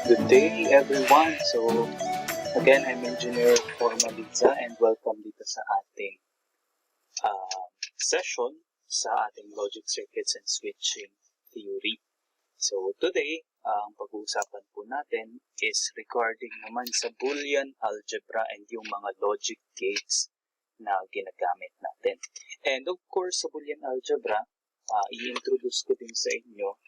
Good day everyone! So, again, I'm Engineer Formaliza and welcome dito sa ating session sa ating Logic Circuits and Switching Theory. So, today, ang pag-uusapan po natin is regarding naman sa Boolean Algebra and yung mga logic gates na ginagamit natin. And of course, sa Boolean Algebra, i-introduce ko din sa inyo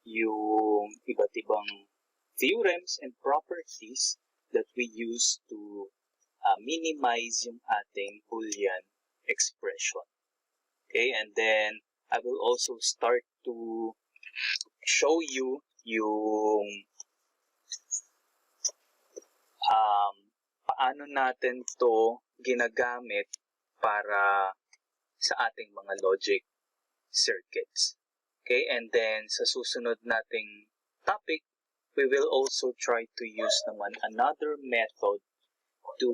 yung iba't ibang theorems and properties that we use to minimize yung ating Boolean expression. Okay, and then I will also start to show you yung paano natin to ginagamit para sa ating mga logic circuits. Okay, and then sa susunod nating topic, we will also try to use naman another method to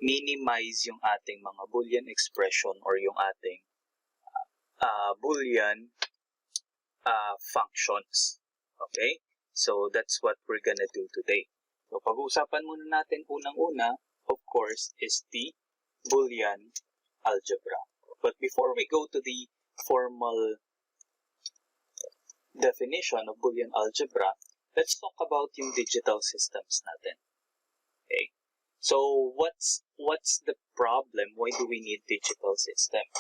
minimize yung ating mga Boolean expression or yung ating Boolean functions. Okay? So, that's what we're gonna do today. So, pag-uusapan muna natin unang-una, of course, is the Boolean algebra. But before we go to the formal definition of Boolean algebra, let's talk about yung digital systems natin. Okay? So, what's the problem? Why do we need digital systems?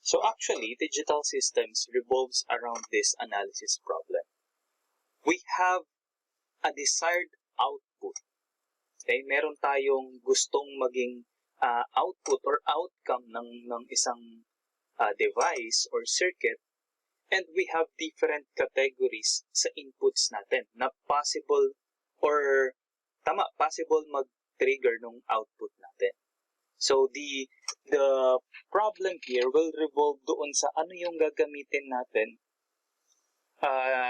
So, actually, digital systems revolves around this analysis problem. We have a desired output. Okay? Meron tayong gustong maging output or outcome ng isang device or circuit. And we have different categories sa inputs natin na possible mag-trigger ng output natin. So, the problem here will revolve doon sa ano yung gagamitin natin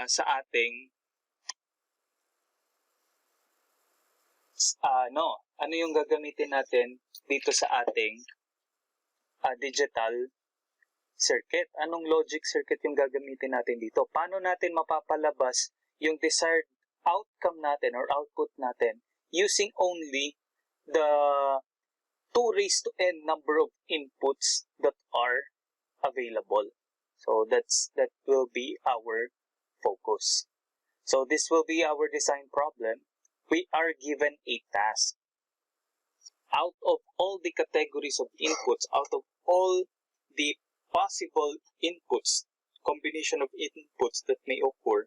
sa ating ano yung gagamitin natin dito sa ating digital circuit. Anong logic circuit yung gagamitin natin dito? Paano natin mapapalabas yung desired outcome natin or output natin using only the 2 raised to n number of inputs that are available. So that will be our focus. So this will be our design problem. We are given a task. Out of all the categories of inputs, out of all the possible inputs, combination of inputs that may occur,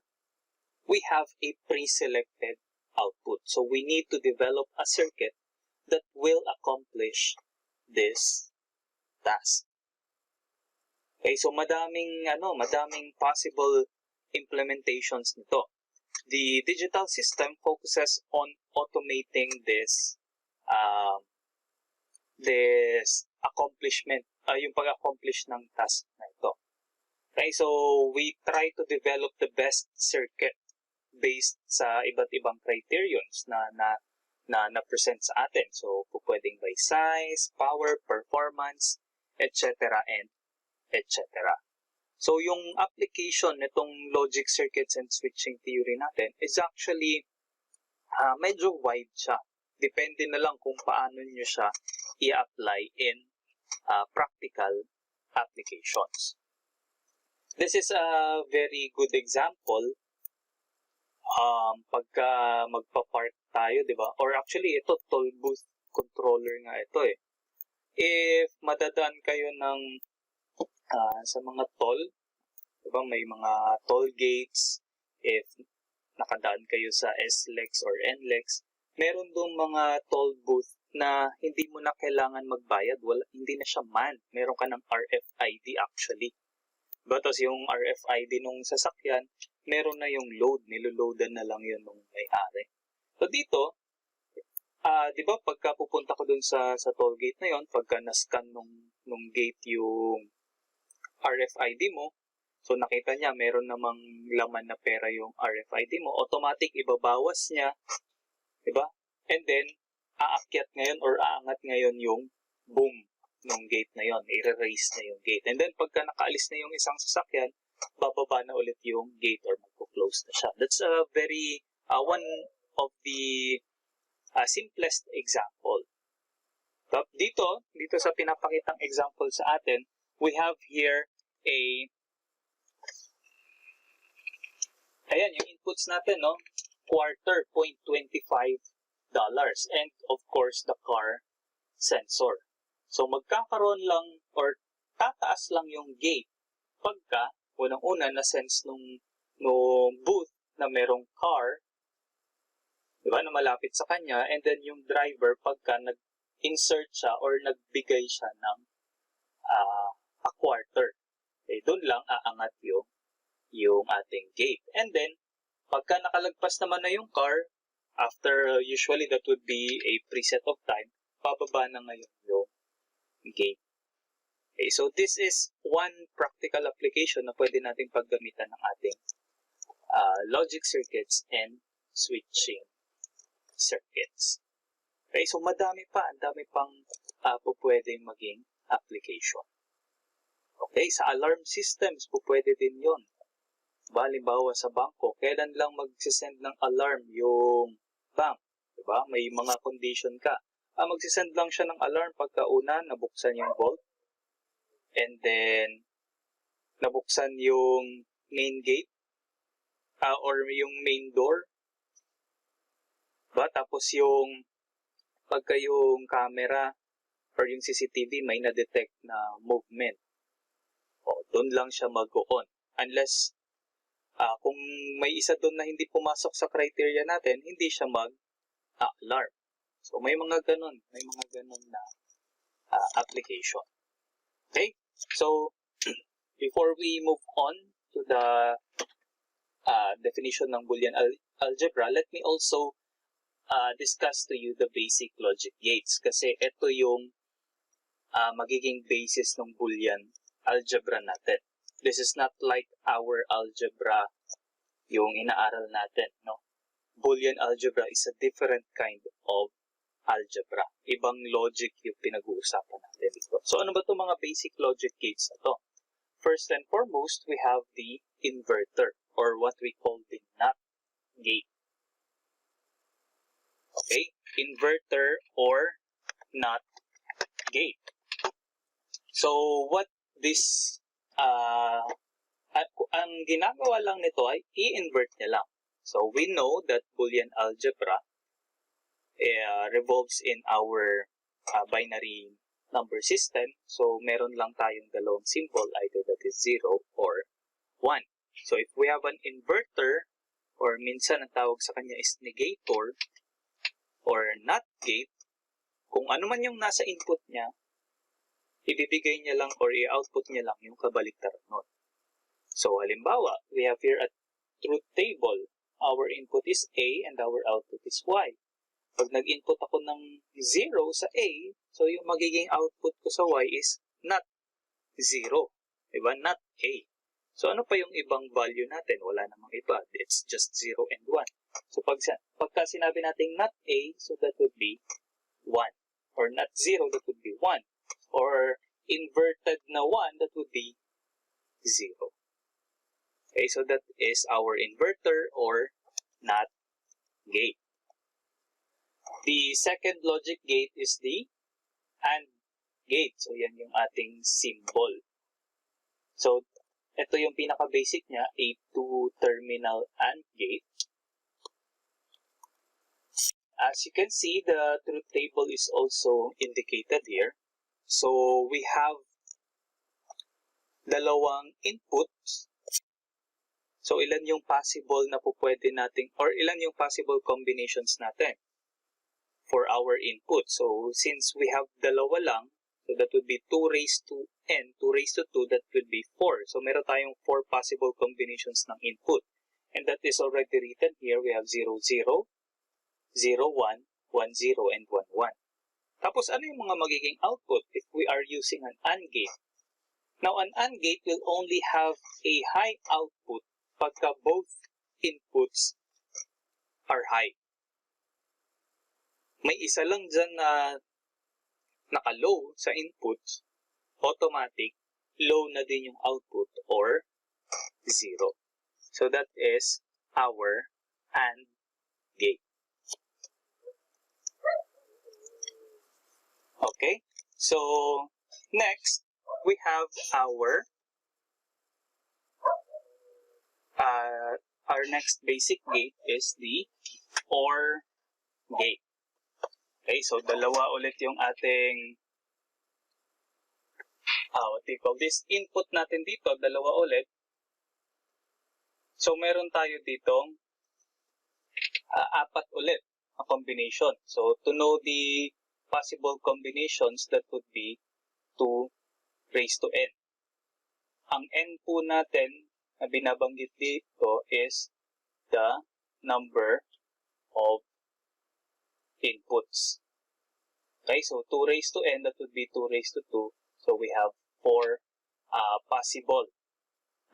we have a pre-selected output. So we need to develop a circuit that will accomplish this task. Okay, so madaming possible implementations nito. The digital system focuses on automating this accomplishment, yung pag-accomplish ng task na ito. Okay, so we try to develop the best circuit based sa iba't ibang criterions na present sa atin. So, pwedeng by size, power, performance, etc. and etc. So, yung application nitong logic circuits and switching theory natin is actually medyo wide siya. Depende na lang kung paano nyo siya i-apply in practical applications. This is a very good example pagka magpa-park tayo, di ba? Or actually, ito, toll booth controller nga ito eh. If madadaan kayo ng sa mga toll, di ba? May mga toll gates. If nakadaan kayo sa S-Lex or N-Lex, meron doon mga toll booth na hindi mo na kailangan magbayad. Hindi na siya man. Meron ka ng RFID actually. But as yung RFID nung sasakyan, meron na yung load. Niloloadan na lang yun nung may-ari. So dito, di ba pagka pupunta ko dun sa toll gate na yon, pagka na-scan nung gate yung RFID mo, so nakita niya meron namang laman na pera yung RFID mo, automatic ibabawas niya, di ba? And then, aakyat ngayon or aangat ngayon yung boom ng gate na yon, i-raise na yung gate. And then, pagka nakaalis na yung isang sasakyan, bababa na ulit yung gate or magpo-close na siya. That's a very, one of the simplest example. Dito sa pinapakitang example sa atin, we have here ayan, yung inputs natin, no? Quarter, $0.25. And of course, the car sensor. So, magkakaroon lang or tataas lang yung gate pagka, unang-una, na-sense nung booth na merong car, diba, na malapit sa kanya, and then yung driver, pagka nag-insert siya or nagbigay siya ng a quarter. Okay, doon lang aangat yung ating gate. And then, pagka nakalagpas naman na yung car, after usually that would be a preset of time, bababa na ngayon yung gate. Okay, so this is one practical application na pwede nating paggamitan ng ating logic circuits and switching circuits. Okay, so ang dami pang pwedeng maging application. Okay, sa alarm systems, pwede din yon. Halimbawa sa bangko, kailan lang magsisend ng alarm yung bank? Diba? May mga condition ka. Magsisend lang siya ng alarm pagka una, nabuksan yung vault. And then, nabuksan yung main gate. Or yung main door. Diba? Tapos yung, pagka yung camera or yung CCTV may na-detect na movement. Doon lang siya mag-on. Unless, kung may isa doon na hindi pumasok sa criteria natin, hindi siya mag-alarm. So, may mga ganun na application. Okay? So, before we move on to the definition ng Boolean algebra, let me also discuss to you the basic logic gates. Kasi ito yung magiging basis ng Boolean algebra natin. This is not like our algebra yung inaaral natin, no? Boolean algebra is a different kind of algebra. Ibang logic yung pinag-uusapan natin dito. So, ano ba itong mga basic logic gates na to? First and foremost, we have the inverter or what we call the NOT gate. Okay? Inverter or NOT gate. So, what this ang ginagawa lang nito ay i-invert niya lang. So, we know that Boolean algebra revolves in our binary number system. So, meron lang tayong dalawang symbol, either that is 0 or 1. So, if we have an inverter, or minsan ang tawag sa kanya is negator, or NOT gate, kung ano man yung nasa input niya, ibibigay niya lang or i-output niya lang yung kabaliktaran nun. So, halimbawa, we have here a truth table. Our input is A and our output is Y. Pag nag-input ako ng 0 sa A, so yung magiging output ko sa Y is not 0. Diba? Not A. So, ano pa yung ibang value natin? Wala namang iba. It's just 0 and 1. So, pagka sinabi natin not A, so that would be 1. Or not 0, that would be 1. Or inverted na 1, that would be 0. Okay, so that is our inverter or NOT gate. The second logic gate is the AND gate. So, yan yung ating symbol. So, ito yung pinaka-basic niya, a two-terminal AND gate. As you can see, the truth table is also indicated here. So, we have dalawang inputs. So, ilan yung possible na pwede nating, or ilan yung possible combinations natin for our input. So, since we have dalawa lang, so that would be 2 raised to n, 2 raised to 2, that would be 4. So, meron tayong 4 possible combinations ng input. And that is already written here. We have 0, 0, 0, 1, 1, 0, and 1, 1. Tapos, ano yung mga magiging output if we are using an AND gate? Now, an AND gate will only have a high output pagka both inputs are high. May isa lang dyan na naka-low sa inputs, automatic, low na din yung output or 0. So, that is our AND gate. So, next, we have our next basic gate is the OR gate. Okay, so dalawa ulit yung ating what do you call this? Input natin dito, dalawa ulit. So, meron tayo ditong apat ulit a combination. So, to know the possible combinations, that would be 2 raised to n. Ang n po natin na binabanggit dito is the number of inputs. Okay, so 2 raised to n, that would be 2 raised to 2. So, we have 4 possible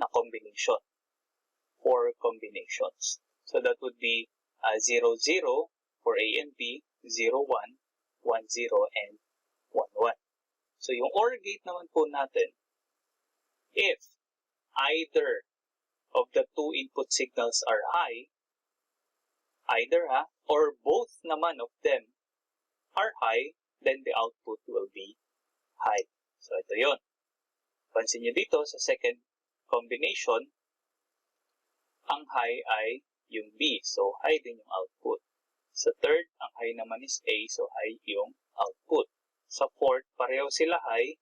na combination. 4 combinations. So, that would be 0, 0 for A and B, 0, 1, 1, 0, and 1, 1. So, yung OR gate naman po natin, if either of the 2 input signals are high, or both naman of them are high, then the output will be high. So, ito yun. Pansin nyo dito sa second combination, ang high ay yung B. So, high din yung output. Sa third, ang high naman is A. So, high yung output. Sa fourth, pareho sila high.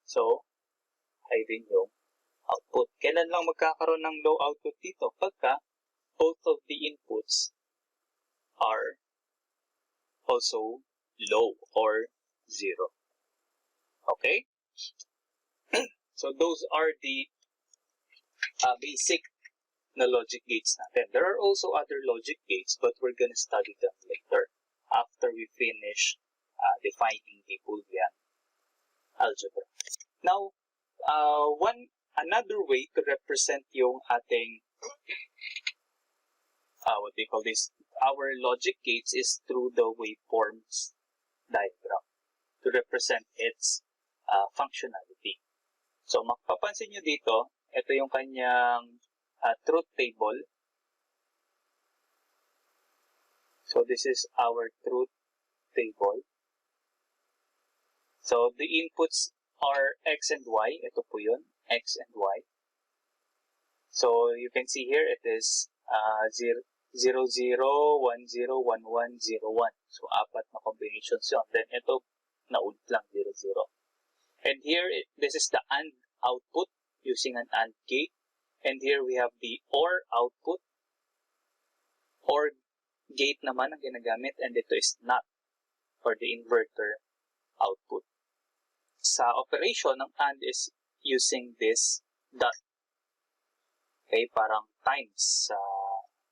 So, high din yung output. Kailan lang magkakaroon ng low output dito? Pagka both of the inputs are also low or 0. Okay? So, those are the basic na logic gates natin. There are also other logic gates, but we're gonna study them later after we finish defining the Boolean algebra. Now, another way to represent yung ating what do you call this? Our logic gates is through the waveforms diagram to represent its functionality. So, mapapansin nyo dito, ito yung kanyang truth table. So, this is our truth table. So, the inputs are X and Y. Ito po yun, X and Y. So, you can see here, it is 0, 0, 0, 1, 0, 1, 1, 0, 1. So, apat na combinations yun. Then, ito, naulit lang, 0, 0. And here, this is the AND output using an AND gate. And here we have the OR output. OR gate naman ang ginagamit, and ito is NOT for the inverter output. Sa operation, ang AND is using this dot. Okay, parang times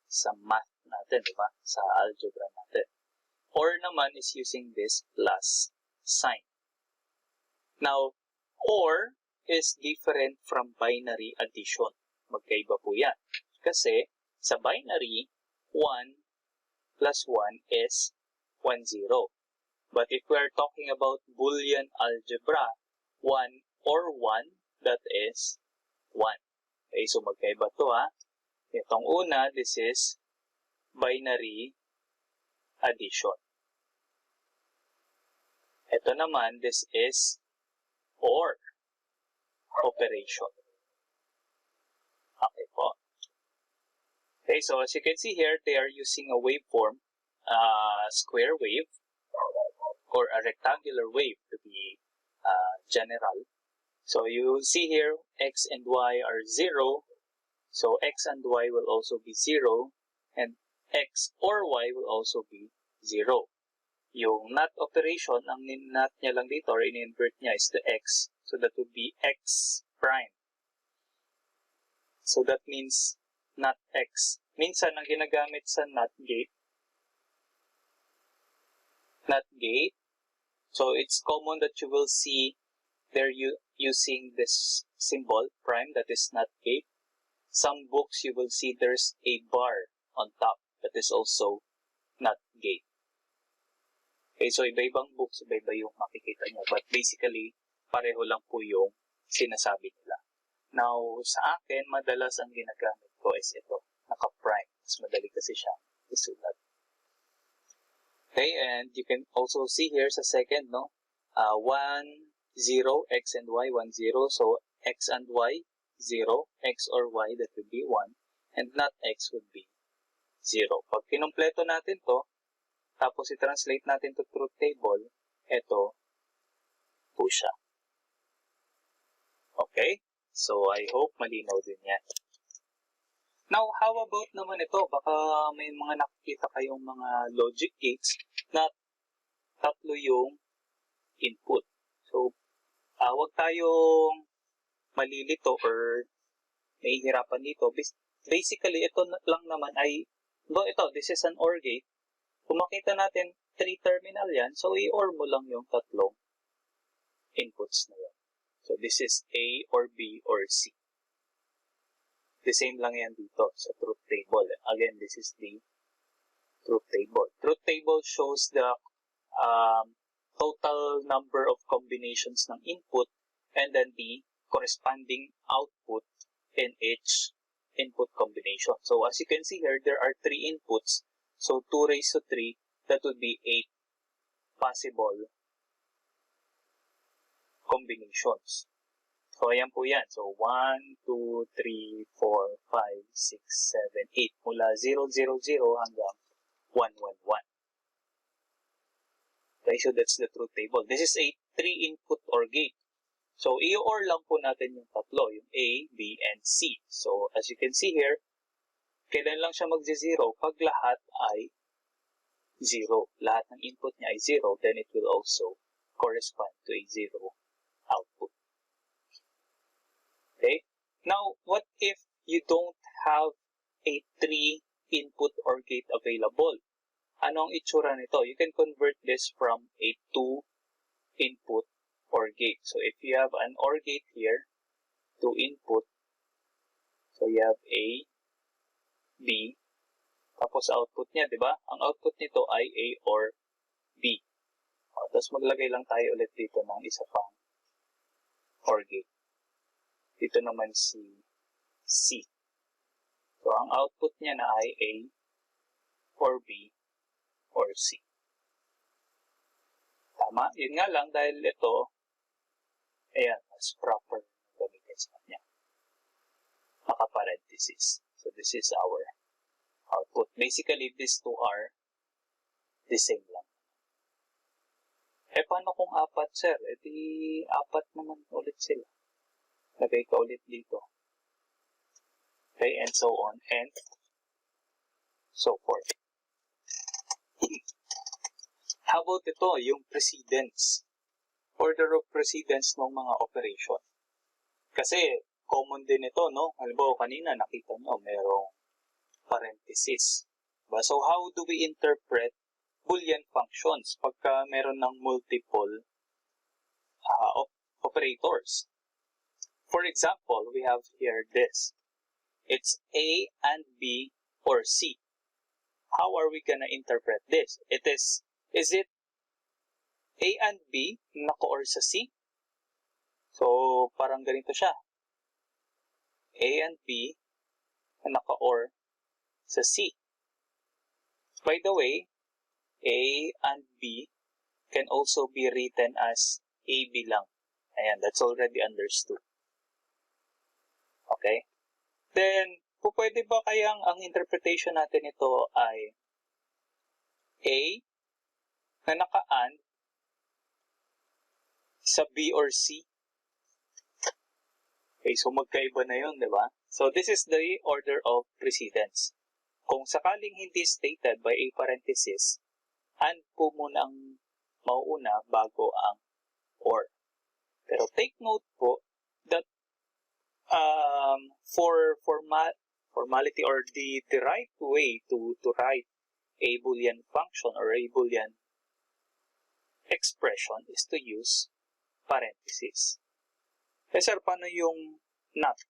sa math natin, di ba? Sa algebra natin. OR naman is using this plus sign. Now, OR is different from binary addition. Magkaiba po yan. Kasi sa binary, 1 plus 1 is 1, 0. But if we are talking about Boolean algebra, 1 or 1, that is 1. Okay, so magkaiba to ha. Itong una, this is binary addition. Ito naman, this is OR operation. Okay po. Okay, so as you can see here, they are using a waveform, square wave, or a rectangular wave to be general. So you see here, X and Y are 0. So X and Y will also be 0. And X or Y will also be 0. Yung NOT operation, ang NOT niya lang dito, or in-invert niya is the X. So that would be X prime. So that means NOT X. Minsan, ang ginagamit sa NOT gate, so it's common that you will see they're using this symbol, prime, that is NOT gate. Some books you will see there's a bar on top that is also NOT gate. Okay, so iba-ibang books, iba-iba yung makikita nyo. But basically, pareho lang po yung sinasabi nila. Now, sa akin, madalas ang ginagamit ko is ito, naka-prime. Mas madali kasi siya isulat. Okay, and you can also see here sa second, no? 1, 0, x and y, 1, 0. So, x and y, 0. X or y, that would be 1. And not x would be 0. Pag kinumpleto natin to, tapos i-translate natin to truth table, ito po siya. Okay? So, I hope malinaw din yan. Now, how about naman ito? Baka may mga nakikita kayong mga logic gates na tatlo yung input. So, wag tayong malilito or nahihirapan dito. Basically, ito lang naman ay, this is an OR gate. Kung makita natin, 3 terminal yan, so i-OR mo lang yung tatlong inputs na yan. So, this is A or B or C. The same lang yan dito sa truth table. Again, this is the truth table. Truth table shows the total number of combinations ng input and then the corresponding output in each input combination. So, as you can see here, there are 3 inputs. So, 2 raised to 3, that would be 8 possible combinations. So, ayan po yan. So, 1, 2, 3, 4, 5, 6, 7, 8. Mula 0, 0, 0 hanggang 1, 1, 1. Okay, so that's the truth table. This is a 3-input OR gate. So, i-OR lang po natin yung tatlo, yung A, B, and C. So, as you can see here, kailan lang siya mag-0? Pag lahat ay 0. Lahat ng input niya ay 0, then it will also correspond to a 0 output. Okay? Now, what if you don't have a 3-input OR gate available? Anong itsura nito? You can convert this from a 2-input OR gate. So, if you have an OR gate here, 2 input, so you have A, B, tapos output niya, di ba? Ang output nito ay A or B. Tapos maglagay lang tayo ulit dito ng isa pang OR gate. Dito naman si C. So, ang output niya na ay A or B or C. Tama? Yun nga lang, dahil ito, ayan, mas proper gamitin sa kanya. Naka-parenthesis. So, this is our output. Basically, these two are the same lang. Paano kung 4, sir? Di 4 naman ulit sila. Lagay ka ulit dito. Okay, and so on, and so forth. How about ito, yung precedence? Order of precedence ng mga operation. Kasi, common din ito, no? Halimbawa, kanina, nakita nyo, merong parenthesis. Diba? So, how do we interpret Boolean functions pagka meron ng multiple operators? For example, we have here this. It's A and B or C. How are we gonna interpret this? Is it A and B naka-OR sa C? So, parang ganito siya. A and B naka-OR sa C. By the way, A and B can also be written as AB lang. Ayan, that's already understood. Okay? Then, pwede ba kayang ang interpretation natin ito ay A na naka-AND sa B or C? Okay, so magkaiba na yun, di ba? So, this is the order of precedence. Kung sakaling hindi stated by a parenthesis, AND po muna ang mauuna bago ang OR. Pero take note po that for formality or the right way to write a Boolean function or a Boolean expression is to use parenthesis. Eh sir, paano yung not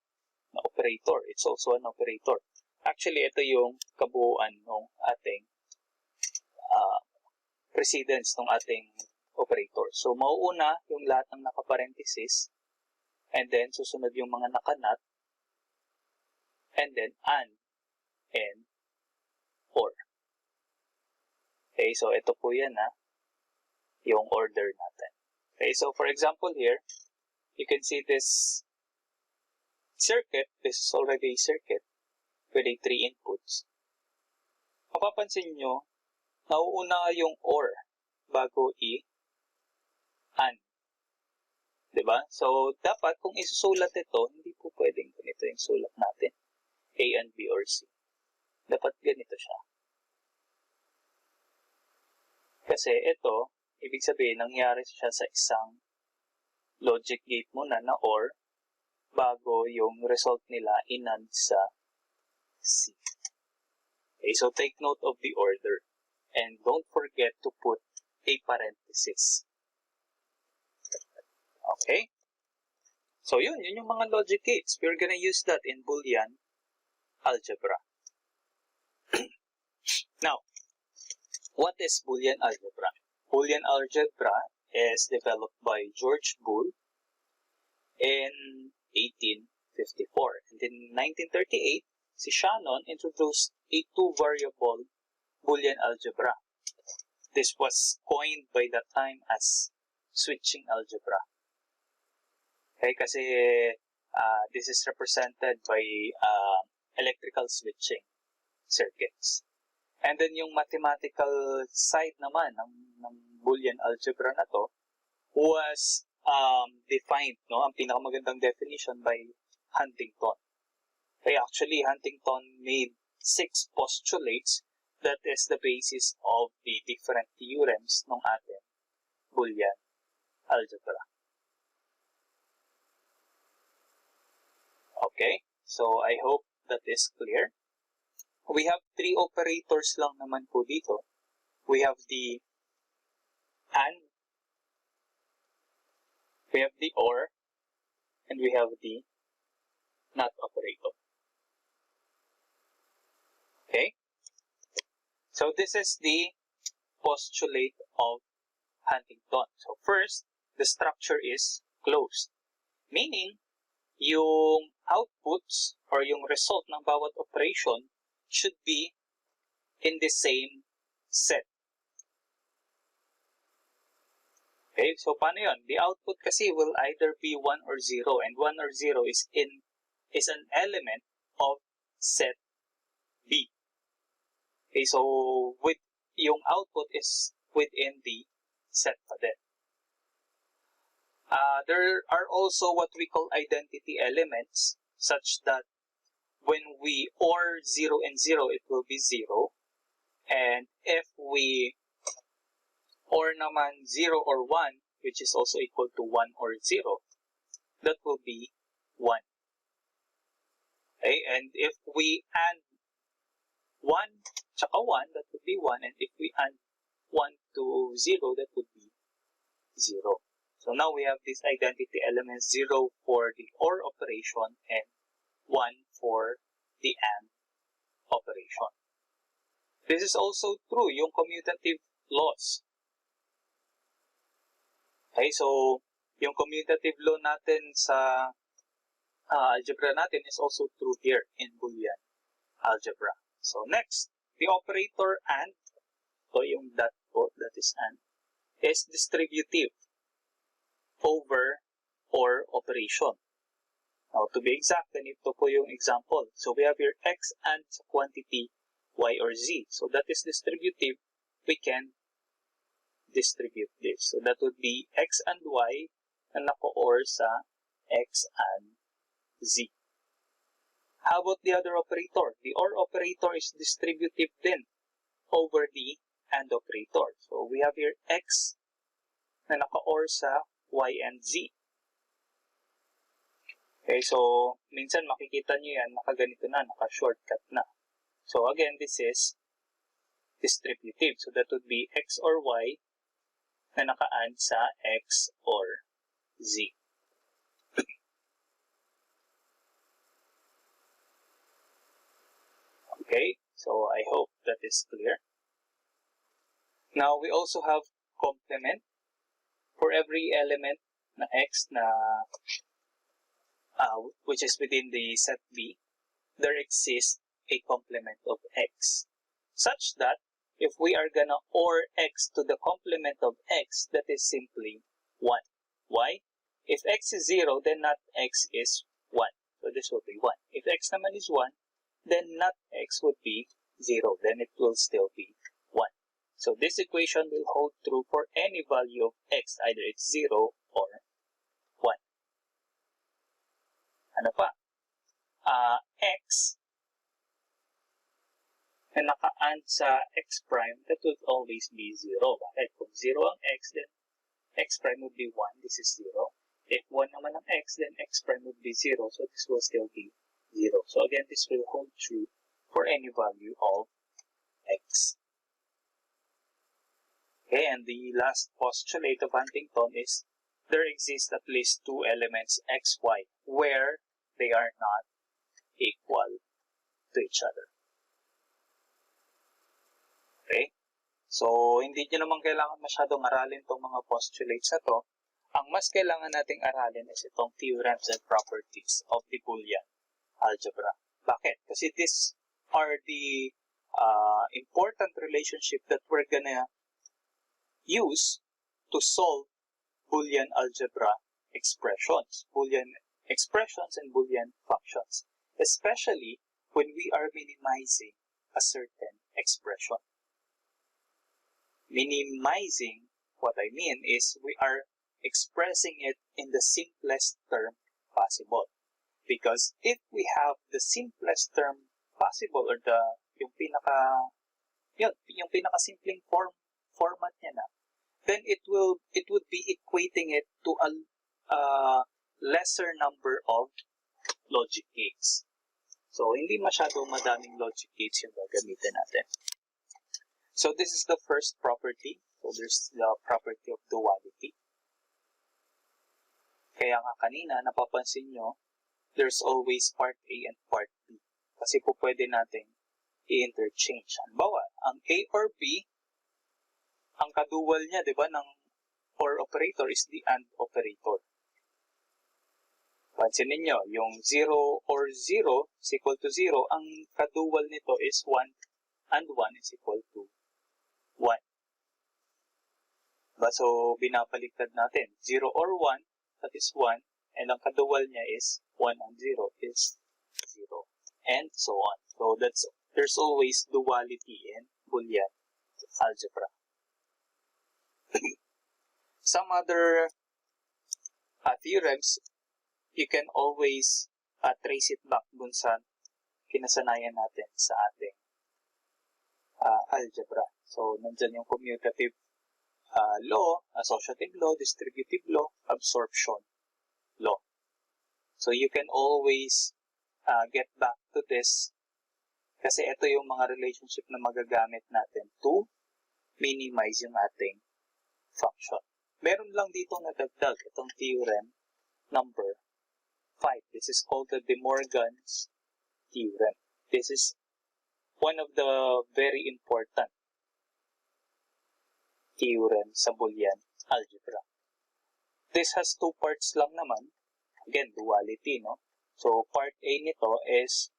na operator? It's also an operator. Actually, ito yung kabuuan ng ating precedence ng ating operator. So, mauuna yung lahat ng naka-parenthesis, and then susunod yung mga naka-not, and then AND, and OR. Okay, so ito po yan yung order natin. Okay, so for example here, you can see this circuit. This is already a circuit with a 3 inputs. Mapapansin nyo, nauuna yung OR bago i-AND. Diba? So, dapat kung isusulat ito, hindi po pwedeng ganito yung sulat natin. A and B or C. Dapat ganito siya. Kasi ito, ibig sabihin, nangyari siya sa isang logic gate muna na OR bago yung result nila in-AND sa C. Okay, so take note of the order. And don't forget to put a parenthesis. Okay? So yun yung mga logic gates. We're gonna use that in Boolean algebra. Now, what is Boolean algebra? Boolean algebra is developed by George Boole in 1854. And in 1938, si Shannon introduced a two-variable Boolean algebra. This was coined by that time as switching algebra. Okay, kasi this is represented by electrical switching circuits. And then yung mathematical side naman ng Boolean algebra na to was defined, no? Ang pinakamagandang definition by Huntington. Okay, actually, Huntington made 6 postulates that is the basis of the different theorems ng ating Boolean algebra. Okay, so I hope that is clear. We have 3 operators lang naman po dito. We have the AND, we have the OR, and we have the NOT operator. Okay? So this is the postulate of Huntington. So first, the structure is closed. Meaning, yung outputs or yung result ng bawat operation should be in the same set. Okay, so paano yun? The output kasi will either be 1 or 0, and 1 or 0 is an element of set B. Okay, so with yung output is within the set pa din. There are also what we call identity elements, such that when we OR 0 and 0, it will be 0. And if we OR naman 0 or 1, which is also equal to 1 or 0, that will be 1. Okay, and if we AND 1 tsaka 1, that would be 1. And if we AND 1 to 0, that would be 0. So now we have these identity elements, 0 for the OR operation and 1 for the AND operation. This is also true, yung commutative laws. Okay, so yung commutative law natin sa algebra natin is also true here in Boolean algebra. So next, the operator AND, so yung that po, that is AND, is distributive over OR operation. Now, to be exact, ganito po yung example. So, we have here x and quantity y or z. So, that is distributive. We can distribute this. So, that would be x and y na nako-OR sa x and z. How about the other operator? The OR operator is distributive din over the AND operator. So, we have here x na naka-OR sa y and z. Okay, so, minsan makikita nyo yan, nakaganito na, naka-shortcut na. So, again, this is distributive. So, that would be x or y na naka-AND sa x or z. Okay, so I hope that is clear. Now, we also have complement. For every element na x na which is within the set B, there exists a complement of x, such that if we are gonna OR x to the complement of x, that is simply 1. Why? If x is 0, then not x is 1. So this will be 1. If x naman is 1, then not x would be 0. Then it will still be 1. So this equation will hold true for any value of x. Either it's 0 or 1. Ano pa? X na naka-and sa x prime, that would always be 0. Bakit? Kung 0 ang x, then x prime would be 1. This is 0. If 1 naman ang x, then x prime would be 0. So this will still be 0. So again, this will hold true for any value of x. Okay, and the last postulate of Huntington is there exist at least two elements x, y, where they are not equal to each other. Okay? So, hindi nyo naman kailangan masyadong aralin itong mga postulates na to. Ang mas kailangan nating aralin is itong theorems and properties of the Boolean algebra. Bakit? Kasi these are the important relationship that we're gonna use to solve Boolean algebra expressions. Boolean expressions and Boolean functions. Especially when we are minimizing a certain expression. Minimizing, what I mean is we are expressing it in the simplest term possible. Because if we have the simplest term possible or yung pinaka-simpleng format niya na, then it would be equating it to a lesser number of logic gates. So, hindi masyadong madaming logic gates yung gagamitin natin. So, this is the first property. So, there's the property of duality. Kaya nga kanina, napapansin nyo, there's always part A and part B. Kasi po pwede natin i-interchange. Halimbawa, ang A or B, ang kadual niya, di ba, ng OR operator is the AND operator. Pansin ninyo, yung 0 or 0 is equal to 0, ang kadual nito is 1 and 1 is equal to 1. So, binabaliktad natin. 0 or 1, that is 1. And ang kadual niya is 1 and 0 is 0. And so on. So, there's always duality in Boolean algebra. Some other theorems, you can always trace it back dun sa kinasanayan natin sa ating algebra. So, nandyan yung commutative law, associative law, distributive law, absorption law. So, you can always get back to this kasi ito yung mga relationship na magagamit natin to minimize yung ating function. Meron lang dito nadagdag itong theorem number 5. This is called the De Morgan's theorem. This is one of the very important theorem sa Boolean algebra. This has two parts lang naman. Again, duality, no? So, part A nito is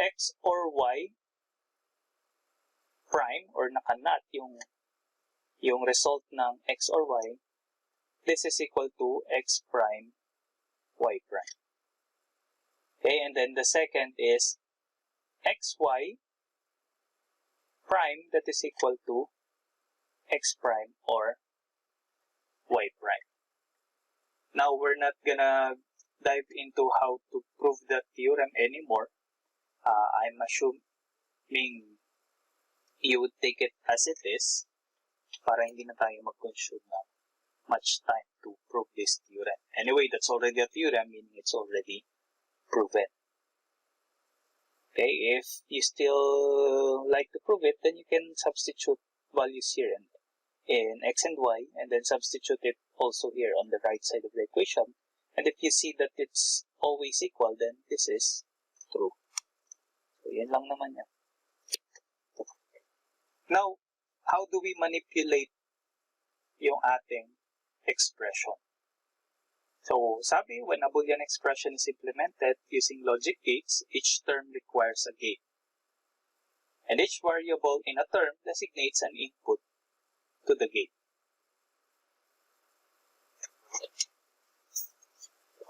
x or y prime or nakanat yung result ng x or y. This is equal to x prime, y prime. Okay, and then the second is xy prime that is equal to x prime or y prime. Now, we're not gonna dive into how to prove that theorem anymore. I'm assuming you would take it as it is para hindi na tayo mag-consume na much time to prove this theorem. Anyway, that's already a theorem, meaning it's already proven. Okay, if you still like to prove it, then you can substitute values here in x and y, and then substitute it also here on the right side of the equation. And if you see that it's always equal, then this is true. So, yan lang naman yan. Now, how do we manipulate yung ating expression? So, sabi, when a Boolean expression is implemented using logic gates, each term requires a gate. And each variable in a term designates an input to the gate.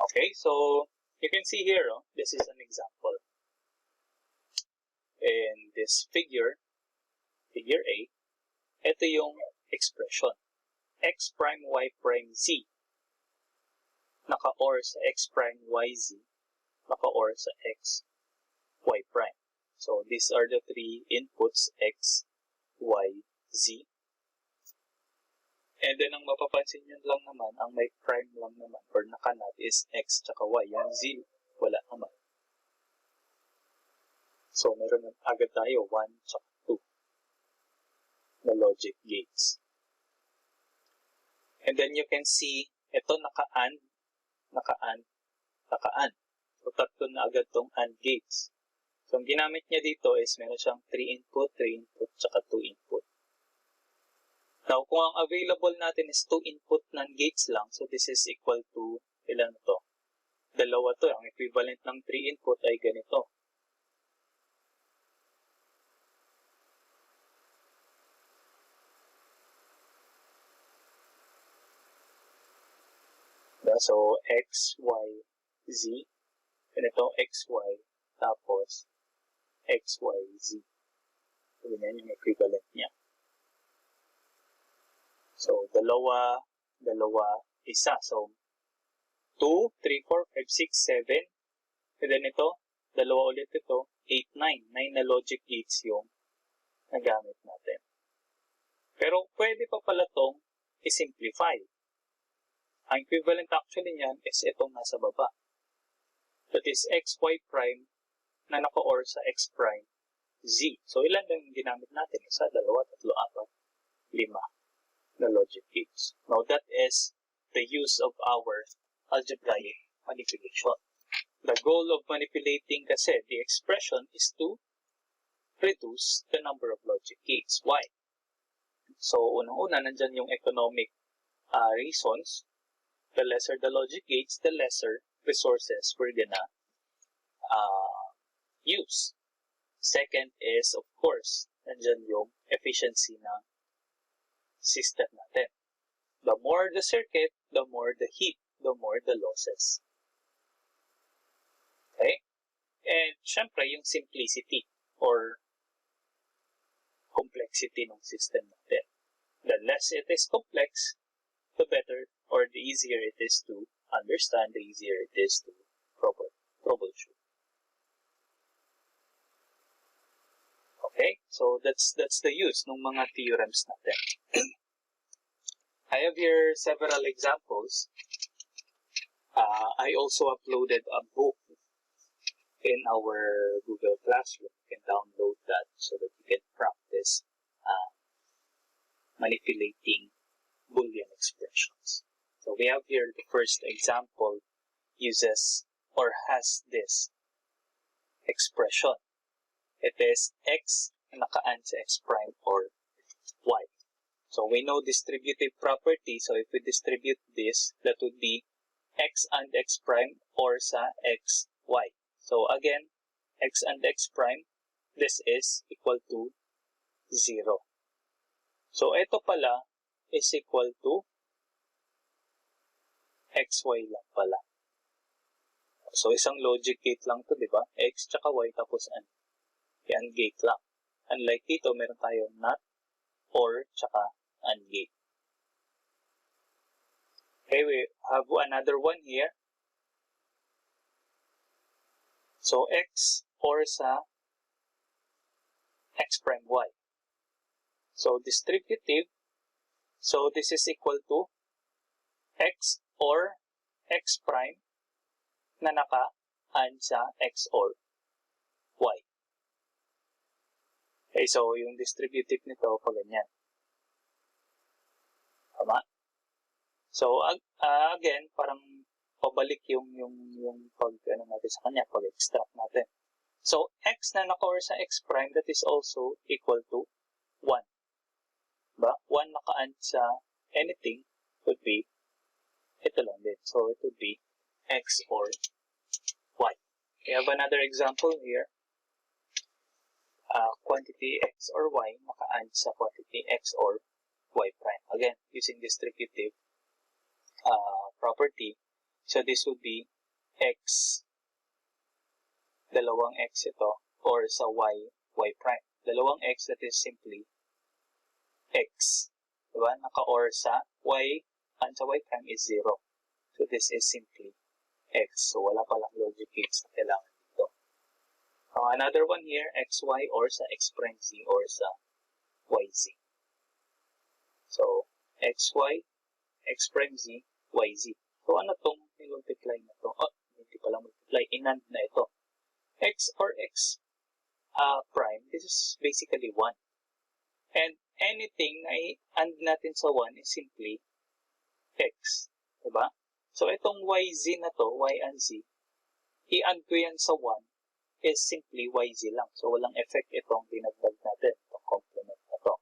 Okay, so you can see here, this is an example. In this figure A, ito yung expression. X prime Y prime Z naka-OR sa X prime Y Z naka-OR sa X Y prime. So these are the three inputs, X, Y, Z. And then ang mapapansin nyo lang naman, ang may prime lang naman or nakanat is X tsaka Y. Yung Z, wala naman. So meron agad tayo 1 tsaka 2 na logic gates. And then you can see, ito naka-AND. So tatlo na agad tong AND gates. So ang ginamit niya dito is meron siyang 3 input, tsaka 2 input. Now, kung ang available natin is 2 input NAND gates lang, so this is equal to, ilan to? Dalawa to. Ang equivalent ng 3 input ay ganito. So, X, Y, Z. Ganito, X, Y, tapos X, Y, Z. So, yan yung equivalent niya. So, dalawa, isa. So, 2, 3, 4, 5, 6, 7. And then ito, dalawa ulit ito, 8, 9. 9 na logic gates yung nagamit natin. Pero, pwede pa pala itong i-simplify. Ang equivalent actually niyan is itong nasa baba. That is X, Y prime na naka-OR sa X prime, Z. So, ilan lang yung ginamit natin? Isa, dalawa, tatlo, apat, 5 na logic gates. Now, that is the use of our algebraic manipulation. The goal of manipulating kasi the expression is to reduce the number of logic gates. Why? So, unang-una, nandyan yung economic reasons. The lesser the logic gates, the lesser resources we're gonna use. Second is, of course, nandyan yung efficiency ng system natin. The more the circuit, the more the heat, the more the losses. Okay? And, syempre, yung simplicity or complexity ng system natin. The less it is complex, the better or the easier it is to understand, the easier it is to troubleshoot. Okay, so that's the use ng mga theorems natin. I have here several examples. I also uploaded a book in our Google Classroom. You can download that so that you can practice manipulating Boolean expressions. So we have here the first example uses or has this expression. It is X naka-AND sa X prime or Y. So we know distributive property. So if we distribute this, that would be X and X prime or sa X, Y. So again, X and X prime, this is equal to 0. So ito pala is equal to XY lang pala. So, isang logic gate lang to, di ba? X tsaka Y tapos AND. AND gate lang. Unlike dito, meron tayong NOT, OR, tsaka AND gate. Okay, we have another one here. So, X OR sa X prime Y. So, distributive. So, this is equal to X or X prime na naka-AND sa X or Y. Okay, so yung distributive nito pa ganyan. Tama? So, again, parang pabalik yung pag, natin sa kanya, pag-extract natin. So, X na naka-OR sa X prime, that is also equal to 1. Diba? 1 naka-AND sa anything would be ito lang din. So, it would be X or Y. We have another example here. Quantity X or Y naka-AND sa quantity X or Y prime. Again, using distributive property. So, this would be x, dalawang x ito, or sa y, y prime. Dalawang x, that is simply x. Diba? Naka-or sa y, and sa y prime is 0. So this is simply x. So wala palang logic gates na kailangan dito. Another one here, xy or sa x prime z or sa yz. So xy, x prime z, yz. So ano tong multiply na to? Oh, hindi pala multiply. Inand na ito. X or x prime, this is basically 1. And anything na i-and natin sa 1 is simply x. Diba? So itong yz na to, y and z, i-and ko yan sa 1 is simply yz lang. So walang effect itong dinagdag natin, itong complement na to.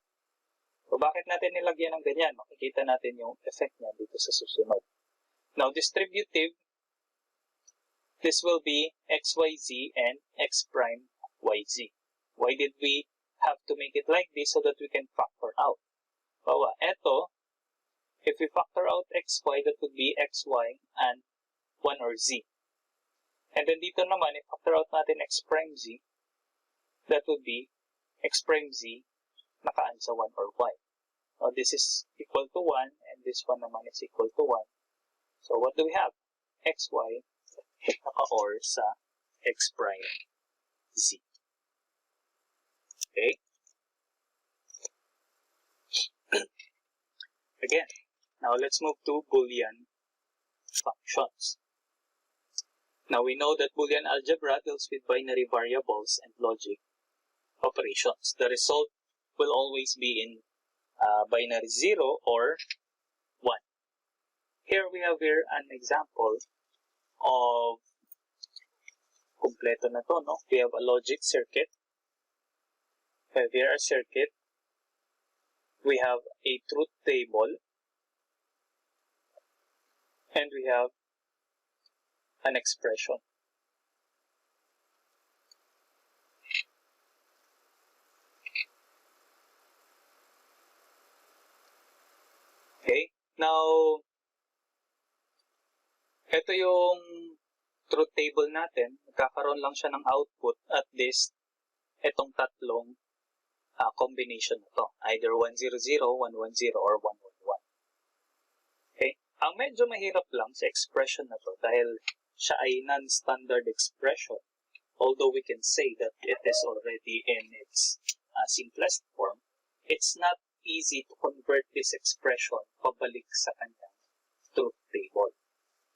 So bakit natin nilagyan ng ganyan? Makikita natin yung effect niya dito sa susunod. Now distributive, this will be xyz and x prime yz. Why did we have to make it like this? So that we can factor out. Bawa, eto, if we factor out xy, that would be xy and 1 or z. And then dito naman, if factor out natin x prime z, that would be x prime z nakaan sa 1 or y. Now this is equal to 1 and this one naman is equal to 1. So what do we have? xy naka-or sa x prime z. Okay? Again, now let's move to Boolean functions. Now we know that Boolean algebra deals with binary variables and logic operations. The result will always be in binary 0 or 1. Here we have an example of kompleto na to, no? We have a logic circuit. We have here a circuit. We have a truth table. And we have an expression. Okay, now, ito yung truth table natin. Magkakaroon lang siya ng output at least itong tatlong combination na to. Either 1, 0, 0, 1, 1, 0, or 1, 1, 1. Okay? Ang medyo mahirap lang sa expression na to dahil siya ay non-standard expression. Although we can say that it is already in its simplest form, it's not easy to convert this expression pabalik sa kanyang truth table.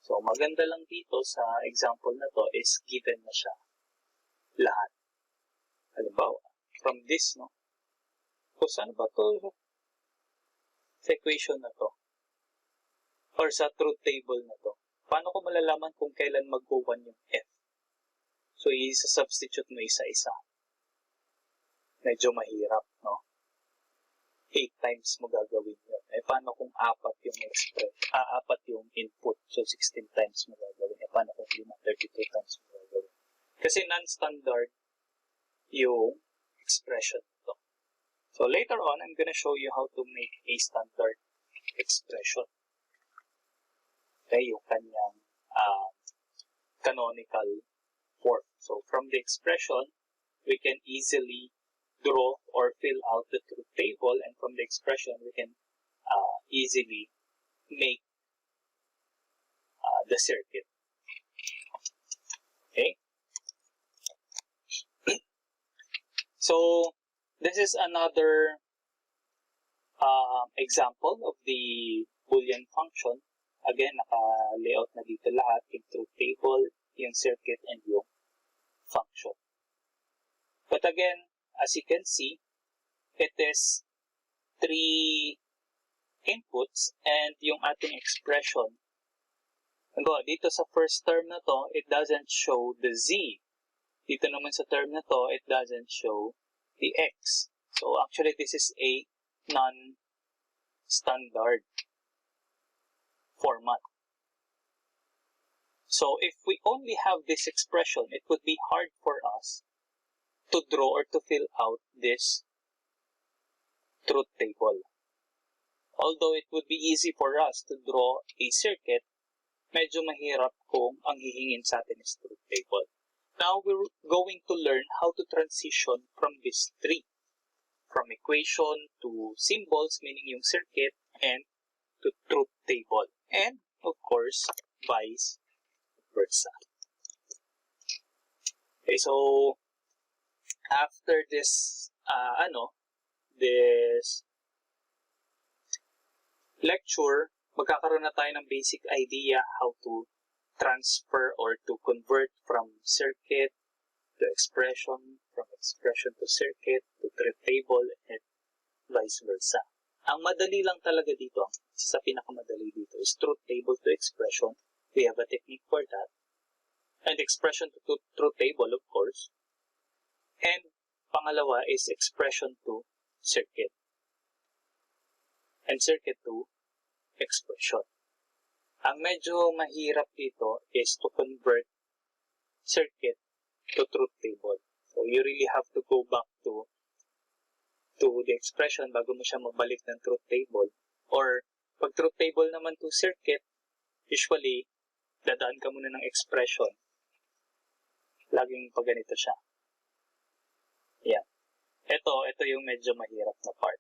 So, maganda lang dito sa example na to is given na siya lahat. Halimbawa, from this, no? So, saan ba to? Sa equation na to. Or sa truth table na to. Paano ko malalaman kung kailan mag-1 yung f? So, isa-substitute mo isa-isa. Medyo mahirap, no? 8 times mo gagawin yun. Eh, paano kung 4 yung apat yung input? So, 16 times mo gagawin. Eh, paano kung 32 times mo gagawin? Kasi non-standard yung expression nito. So, later on, I'm gonna show you how to make a standard expression. Okay, yung kanyang canonical form. So, from the expression, we can easily draw or fill out the truth table, and from the expression, we can easily make the circuit. Okay? So, this is another example of the Boolean function. Again, naka-layout na dito lahat, yung truth table, yung circuit, and yung function. But again, as you can see, it is 3 inputs and yung ating expression. Dito sa first term na to, it doesn't show the z. Dito naman sa term na to, it doesn't show the x. So actually, this is a non-standard format. So if we only have this expression, it would be hard for us to draw or to fill out this truth table. Although it would be easy for us to draw a circuit medyo mahirap kung ang hihingin sa atin is truth table. Now, we're going to learn how to transition from these three. From equation to symbols, meaning yung circuit, and to truth table. And, of course, vice versa. Okay, so, after this, this lecture, magkakaroon na tayo ng basic idea how to transfer or to convert from circuit to expression, from expression to circuit, to truth table, and vice versa. Ang madali lang talaga dito, isa sa pinakamadali dito, is truth table to expression. We have a technique for that. And expression to truth table, of course. And pangalawa is expression to circuit. And circuit to expression. Ang medyo mahirap dito is to convert circuit to truth table. So you really have to go back to the expression bago mo siya mabalik ng truth table. Or pag truth table naman to circuit, usually dadaan ka muna ng expression. Laging pag ganito siya. Yan. Ito yung medyo mahirap na part.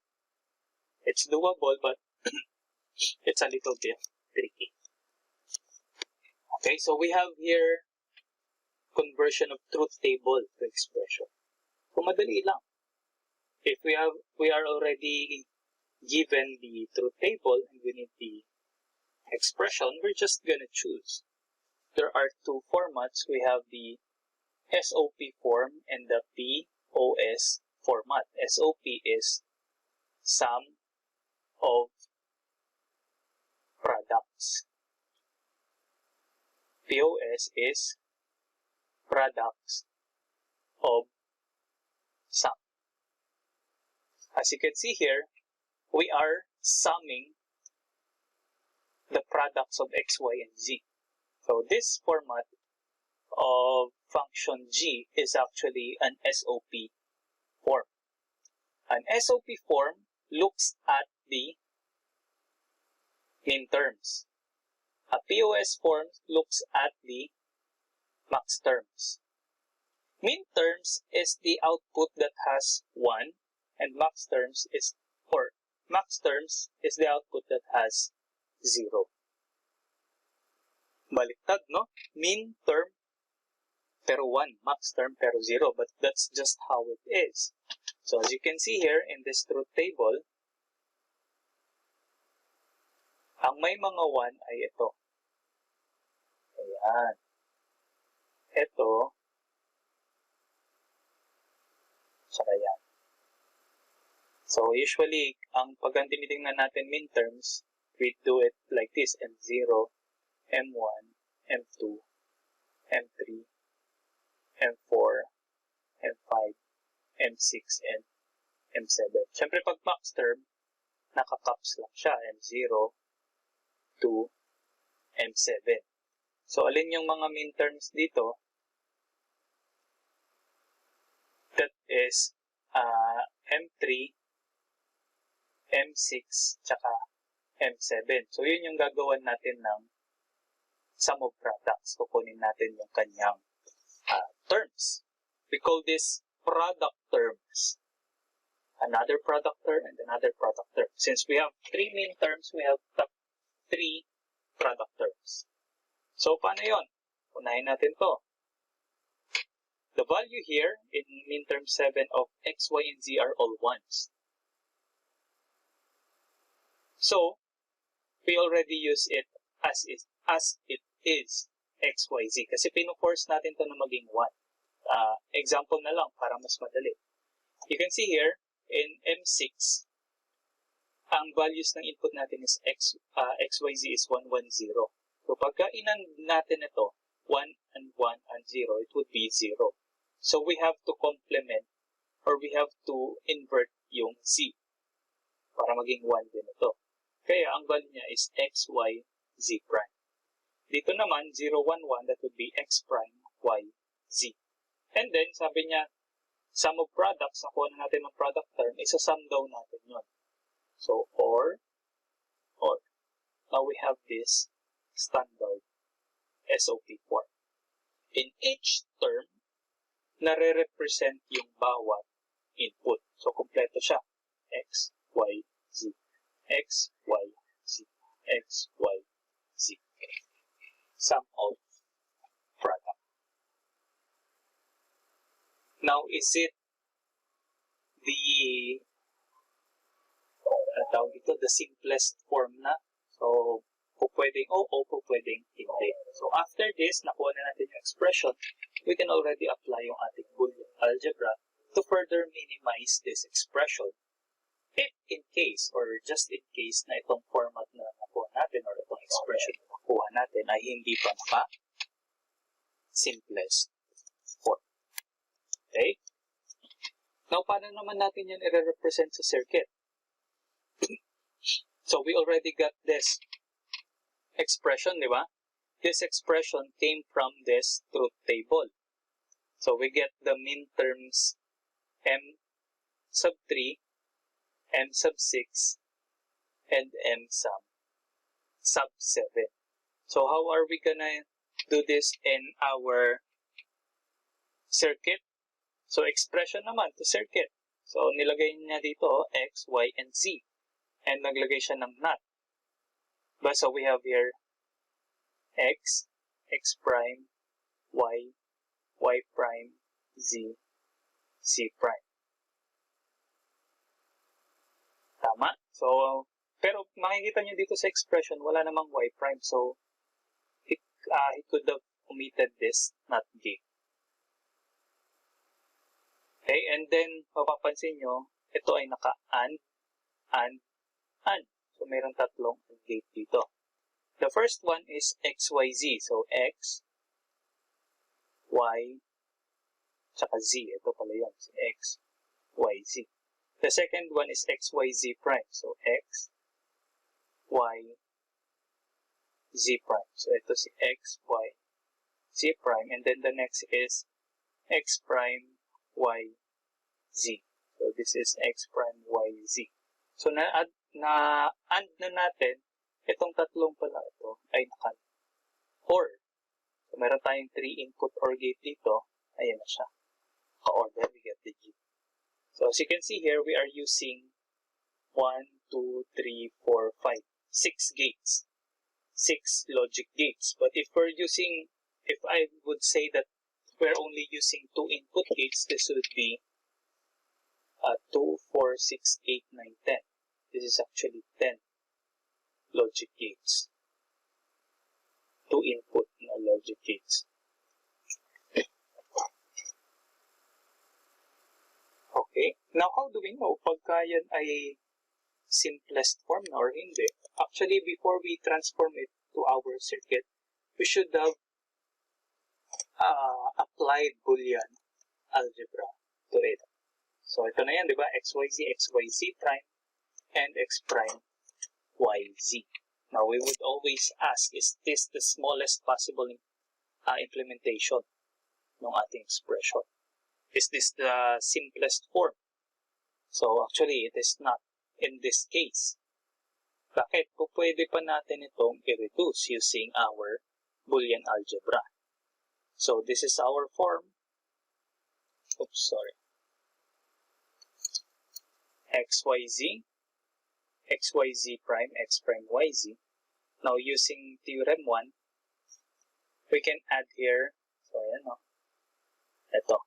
It's doable but it's a little bit tricky. Okay, so we have here conversion of truth table to expression. So madali lang. If we are already given the truth table and we need the expression, we're just gonna choose. There are two formats. We have the SOP form and the POS format. SOP is sum of products. POS is products of sum. As you can see here, we are summing the products of x, y, and z. So this format of function g is actually an SOP form. An SOP form looks at the min terms. A POS form looks at the max terms. Min terms is the output that has 1 and max terms is the output that has 0. Baliktad, no? Min term pero 1, max term pero 0, but that's just how it is. So as you can see here in this truth table, ang may mga 1 ay ito. Ayan. Ito. Saka yan. So usually, pag tinitingnan natin min terms, we do it like this. M0, M1, M2, M3, M4, M5, M6, and M7. Siyempre pag max term, naka-caps lang siya. M0 to M7. So, alin yung mga min terms dito? That is M3, M6, tsaka M7. So, yun yung gagawan natin ng sum of products. Kukunin natin yung kanyang terms. We call this product terms. Another product term and another product term. Since we have 3 min terms, we have 3 product terms. So, paano yun? Unahin natin to. The value here in min term 7 of x, y, and z are all 1s. So, we already use it as it is x, y, z. Kasi pino-force natin to na maging 1. Example na lang para mas madali. You can see here, in M6, ang values ng input natin is x, y, z is 1, 1, 0. So, pagka inan natin ito, 1 and 1 and 0, it would be 0. So, we have to complement or we have to invert yung z para maging 1 din ito. Kaya, ang value niya is x, y, z prime. Dito naman, 0, 1, 1, that would be x prime, y, z. And then, sabi niya, sum of products, nakuha na natin ng product term, isa-sum daw natin yun. So, or, now we have this standard SOP form. In each term, nare-represent yung bawat input. So, kompleto siya. X, Y, Z. X, Y, Z. X, Y, Z. Sum of product. Now, is it the simplest form na? So, pwedeng oo, pwedeng hindi. So, after this, nakuha na natin yung expression, we can already apply yung ating Boolean algebra to further minimize this expression. If in case, or just in case na itong format na nakuha natin or itong expression na nakuha natin ay hindi pa simplest form. Okay? Now, paano naman natin yan i-represent sa circuit? So, we already got this expression, di ba? This expression came from this truth table. So, we get the min terms m sub 3, m sub 6, and m sub 7. So, how are we gonna do this in our circuit? So, expression naman to circuit. So, nilagay niya dito x, y, and z. And naglagay siya ng not. But so, we have here x, x prime, y, y prime, z, z prime. Tama? So, pero makikita nyo dito sa expression, wala namang y prime. So, he could have omitted this not gate. Okay, and then, mapapansin nyo, ito ay naka-and. So, mayroong tatlong gate dito. The first one is XYZ. So, X, Y, tsaka Z. Ito pala yun. X, Y, Z. The second one is XYZ prime. So, X, Y, Z prime. So, ito si X, Y, Z prime. And then the next is X prime, Y, Z. So, this is X prime, Y, Z. So, na-add na natin, itong tatlong pala ito ay naka-OR. So, meron tayong 3 input OR gate dito. Ayan na siya. Ka-order, we get the G. So, as you can see here, we are using 1, 2, 3, 4, 5, 6 gates. 6 logic gates. But if I would say that we're only using 2 input gates, this would be 2, 4, 6, 8, 9, 10. This is actually 10 logic gates. 2 input na logic gates. Okay. Now, how do we know pagka yan ay simplest form na or hindi? Actually, before we transform it to our circuit, we should have applied Boolean algebra to it. So, ito na yan, di ba? XYZ, XYZ prime, and X prime, YZ. Now, we would always ask, is this the smallest possible implementation ng ating expression? Is this the simplest form? So, actually, it is not in this case. Bakit? Pwede pa natin itong i-reduce using our Boolean algebra. So, this is our form. Oops, sorry. XYZ, XYZ prime, X prime, YZ. Now, using theorem 1, we can add here, so ayan o, ito,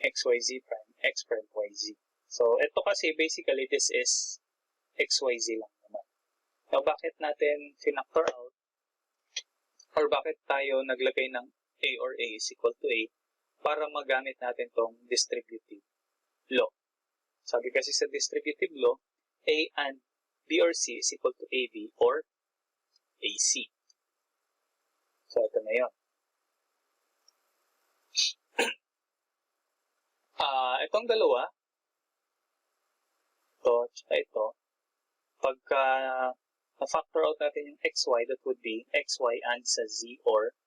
XYZ prime, X prime, YZ. So, ito kasi, basically, this is XYZ lang naman. Now, bakit natin finactor out, or bakit tayo naglagay ng A or A is equal to A, para magamit natin tong distributive law. Sabi kasi sa distributive law, A and B or C is equal to AB or AC. So, ito na yun. Itong dalawa, ito, tsaka ito, pagka na-factor out natin yung XY, that would be XY and sa Z or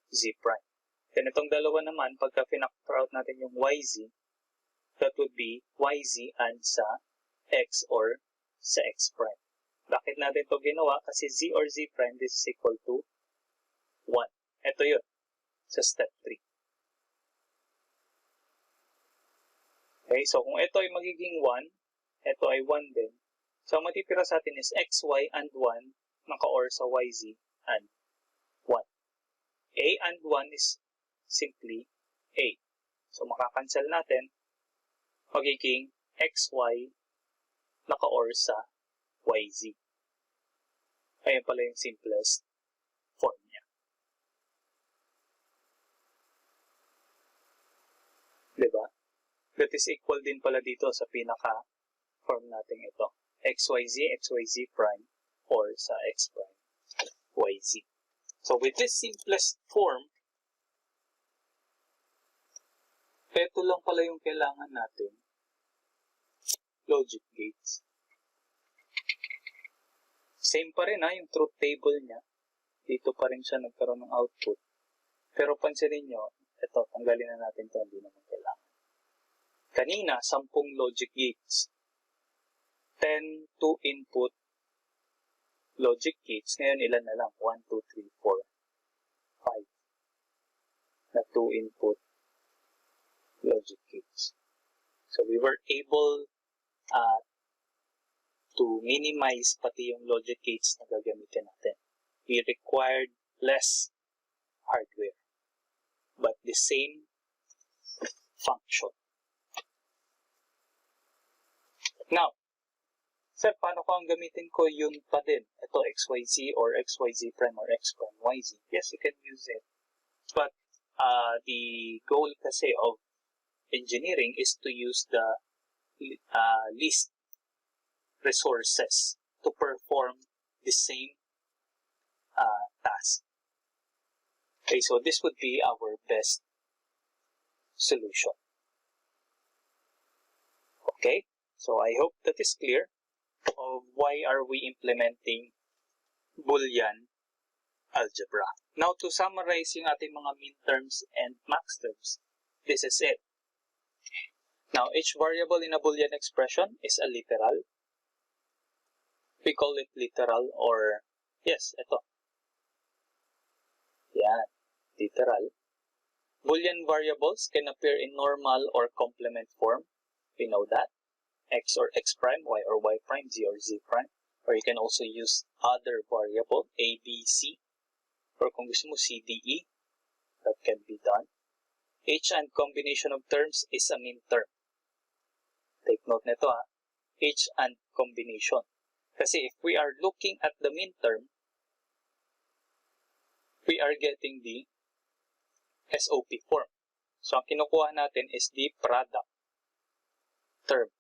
Z prime. Then itong dalawa naman, pagka pinactor out natin yung YZ, that would be YZ and sa X or sa X prime. Bakit natin ito ginawa? Kasi z or z prime, this is equal to 1. Ito yun, sa step 3. Okay, so kung ito ay magiging 1, ito ay 1 din. So, ang matitira sa atin is xy and 1, naka-or sa yz and 1. A and 1 is simply A. So, makakancel natin, magiging xy naka-or sa yz. Ayan pala yung simplest form niya. Diba? That is equal din pala dito sa pinaka-form natin ito. xyz prime or sa x prime yz. So with this simplest form, ito lang pala yung kailangan natin. Logic gates. Same pa rin yung truth table niya. Dito pa rin siya nagkaroon ng output. Pero pansinin nyo, ito, tanggalin na natin ito, hindi naman kailangan. Kanina, 10 logic gates. 10 2 input logic gates. Ngayon, ilan na lang? 1, 2, 3, 4, 5 na 2 input logic gates. So, we were able to minimize pati yung logic gates na gagamitin natin. We required less hardware, but the same function. Now, sir, paano ko ang gamitin ko yun pa din? Ito, xyz or xyz prime or x prime yz. Yes, you can use it. But the goal kasi of engineering is to use the least resources to perform the same task. Okay, so this would be our best solution. Okay, so I hope that is clear of why are we implementing Boolean algebra. Now, to summarize yung ating mga min-terms and max terms, this is it. Now, each variable in a Boolean expression is a literal. We call it literal or, yes, ito. Yan, literal. Boolean variables can appear in normal or complement form. We know that. X or x prime, y or y prime, z or z prime. Or you can also use other variable, a, b, c. Or kung gusto mo, c, d, e. That can be done. H and combination of terms is a min term. Take note nito H and combination. Kasi if we are looking at the min term, we are getting the SOP form. So, ang kinukuha natin is the product term.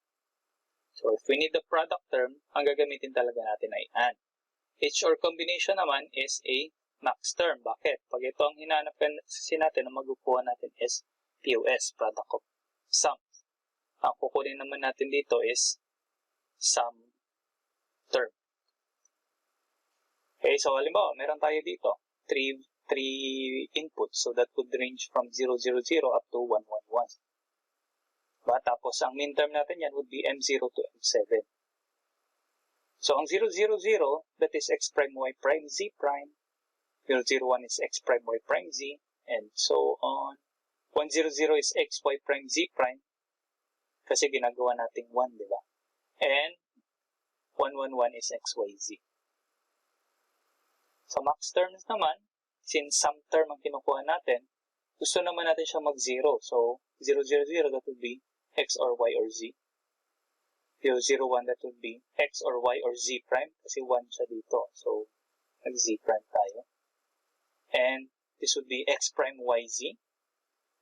So, if we need the product term, ang gagamitin talaga natin ay AND. H or combination naman is a max term. Bakit? Pag ito ang hinanap kasi natin, ang magkukuha natin is POS, product of sums. Ang kukunin naman natin dito is sum term. Okay, so halimbawa, meron tayo dito, 3 inputs. So, that would range from 0, 0, 0 up to 1, 1, 1. Tapos, ang min term natin yan would be M0 to M7. So, ang 0, 0, 0, that is x prime, y prime, z prime. 0, 0, 1 is x prime, y prime, z, and so on. 1, 0, 0 is x, y prime, z prime. Kasi ginagawa nating 1, di ba? And 1, 1, 1 is x, y, z. Sa max terms naman, since sum term ang kinukuha natin, gusto naman natin siya mag-0. So, 0, 0, 0, that would be x or y or z. 0, 0, 1, that would be x or y or z prime. Kasi 1 siya dito. So, nag-z prime tayo. And this would be x prime, y, z.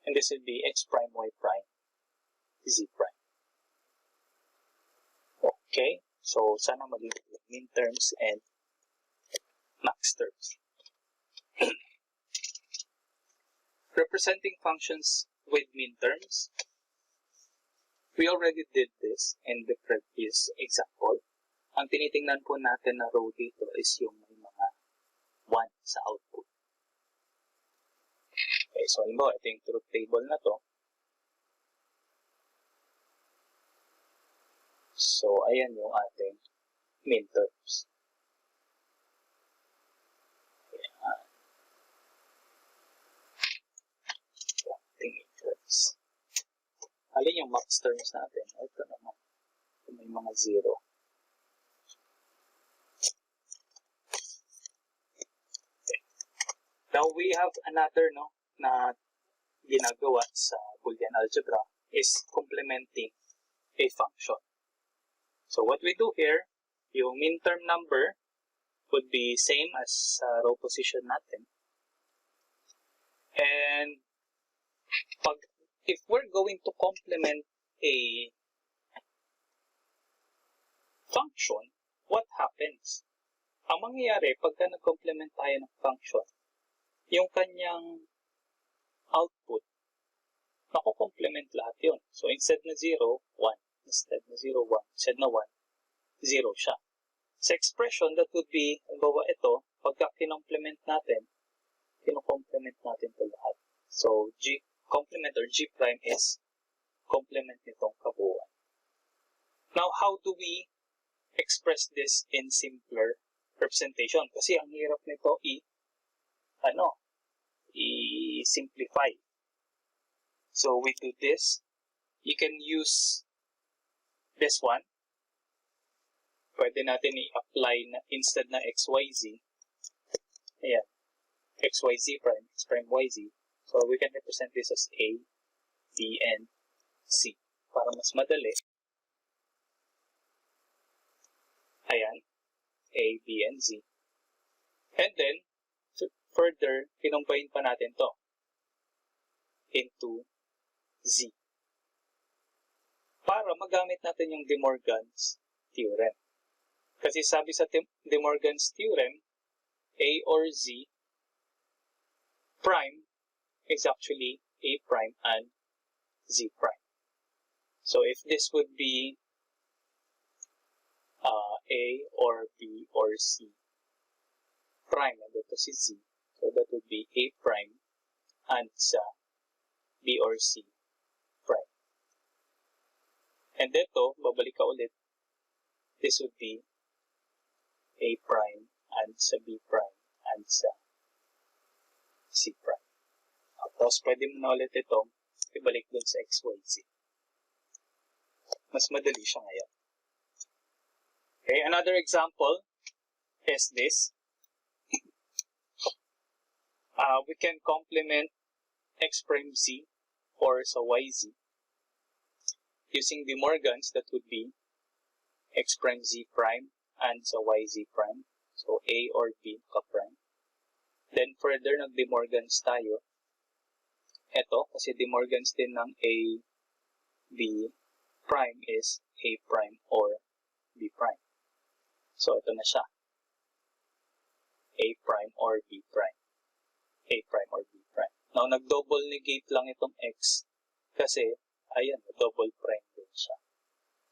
And this would be x prime, y prime, z prime. Okay. So, sana maging min terms and max terms. Representing functions with min terms. We already did this in the previous example. Ang tinitingnan po natin na row dito is yung may mga 1 sa output. Okay, so halimbawa, ito yung truth table na to. So, ayan yung ating min terms. Alin yung max terms natin? Ito naman. May mga 0. Now, we have another na ginagawa sa Boolean algebra is complementing a function. So, what we do here, yung min term number would be same as row position natin. And if we're going to complement a function, what happens? Ang mangyayari, pagka nag-complement tayo ng function, yung kanyang output, mako-complement lahat yun. So, instead na 0, 1. Instead na 0, 1. Instead na 1, 0 siya. Sa expression, that would be, bawa ito, pagka kinomplement natin, kinocomplement natin ito lahat. So, G complement or G prime is complement nitong kabuuan. Now, how do we express this in simpler representation? Kasi ang hirap nito i-simplify. So, we do this. You can use this one. Pwede natin i-apply na instead na XYZ. Ayan. XYZ prime, X prime YZ. So, we can represent this as A, B, and C. Para mas madali. Ayan. A, B, and Z. And then, further, kinumbine pa natin to into Z. Para magamit natin yung De Morgan's theorem. Kasi sabi sa De Morgan's theorem, A or Z prime is actually A prime and Z prime. So if this would be A or B or C prime, and ito si Z, so that would be A prime and sa B or C prime. And ito, babalik ka ulit, this would be A prime and sa B prime and sa C prime. Tapos pwede mo na ulit ito ibalik dun sa XYZ. Mas madali siya ngayon. Okay, another example is this. We can complement X prime Z or sa YZ using De Morgan's. That would be X prime Z prime and sa YZ prime. So A or B ka-prime. Then further nag-De Morgan's tayo. Ito, kasi De Morgan's din ng A, B prime is A prime or B prime. So ito na siya. A prime or B prime. A prime or B prime. Now, nag-double negate lang itong X kasi, ayan, double prime din siya.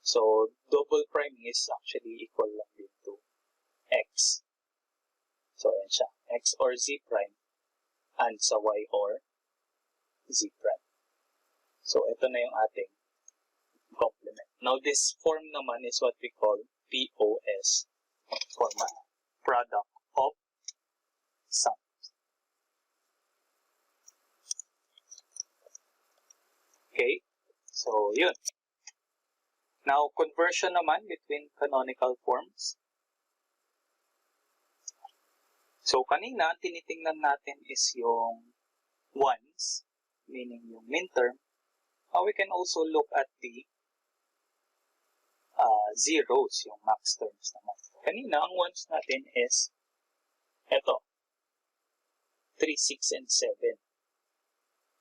So, double prime is actually equal lang din to X. So, ayan siya. X or Z prime and sa Y or Z prime. So, ito na yung ating complement. Now, this form naman is what we call POS format. Product of sum. Okay? So, yun. Now, conversion naman between canonical forms. So, kanina, tinitingnan natin is yung ones, meaning yung min term. We can also look at the zeros, yung max terms naman. Kanina, ang ones natin is eto, 3, 6, and 7.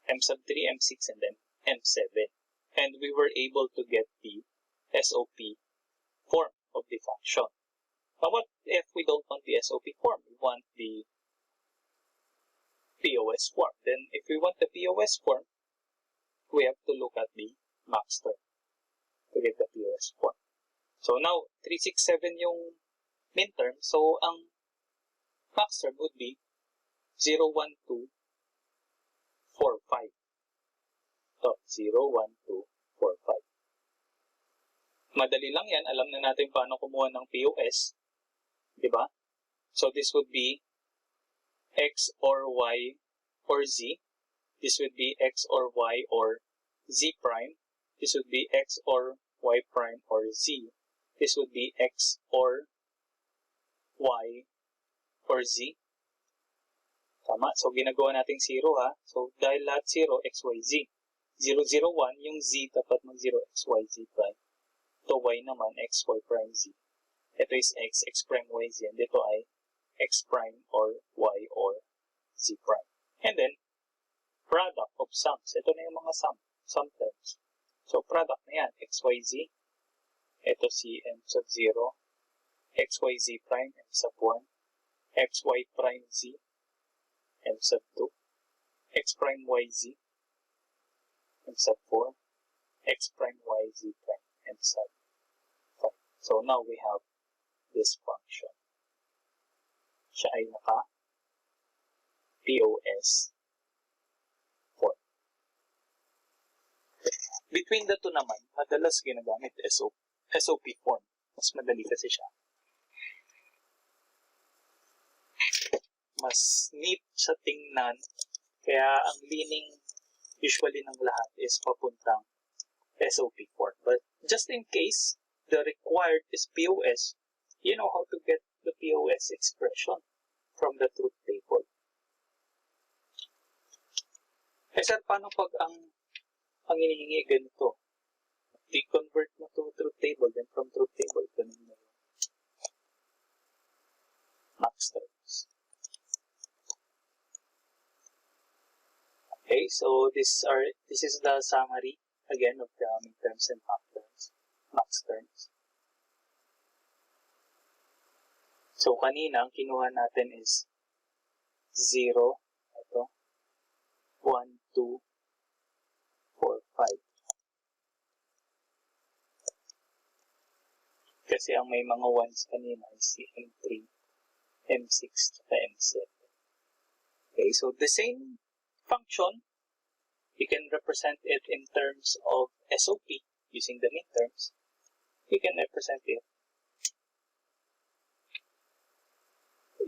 M sub 3, M6, and then M7. And we were able to get the SOP form of the function. But what if we don't want the SOP form? We want the POS form. Then, if we want the POS form, we have to look at the max term to get the POS form. So, now, 3, 6, 7 yung min term. So, ang max term would be 0, 1, 2, 4, 5. So, 0, 1, 2, 4, 5. Madali lang yan. Alam na natin paano kumuha ng POS. Diba? So, this would be X or Y or Z This would be x or y or z prime. This would be x or y prime or z. This would be x or y or z. Tama. So, ginagawa natin 0 ha. So, dahil lahat 0, x, y, z. 0, 0, 1, yung z dapat mag 0, x, y, z prime. Ito y naman, x, y prime, z. Ito is x, x prime, y, z. And dito ay x prime or y or z prime. And then, product of sums. Ito na yung mga sum terms. So, product na yan, x, y, z. Ito si m sub 0, x, y, z prime, m sub 1, x, y prime, z, m sub 2, x prime, y, z, m sub 4, x prime, y, z prime, m sub 5. So, now we have this function. Siya ay naka-POS form. Between the two naman, madalas ginagamit SOP form. Mas madali kasi siya. Mas neat sa tingnan. Kaya ang leaning usually ng lahat is papuntang SOP form. But just in case the required is POS, you know how to get the POS expression from the truth table. Eh sir, paano pag ang hinihingi ganito? I-convert mo to truth table, then from truth table, ganun mo yung max terms. Okay, so this is the summary again of the midterms and max terms. So, kanina, ang kinuha natin is 0, ito, 1, 2, 4, 5. Kasi ang may mga 1s kanina is si M3, M6, at M7. Okay, so the same function, you can represent it in terms of SOP using the midterms. You can represent it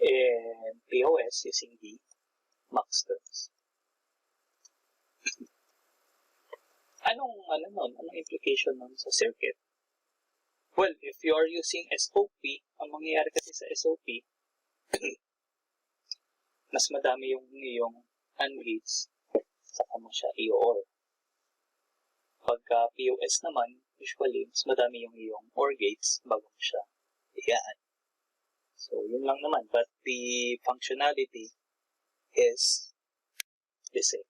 in POS using the max terms. Anong implication nun sa circuit? Well, if you are using SOP, ang mangyayari kasi sa SOP, mas madami yung AND gates, saka mo siya i-OR. Pagka POS naman, usually, mas madami yung OR gates bago mo siya i-AND. So, yun lang naman. But the functionality is the same.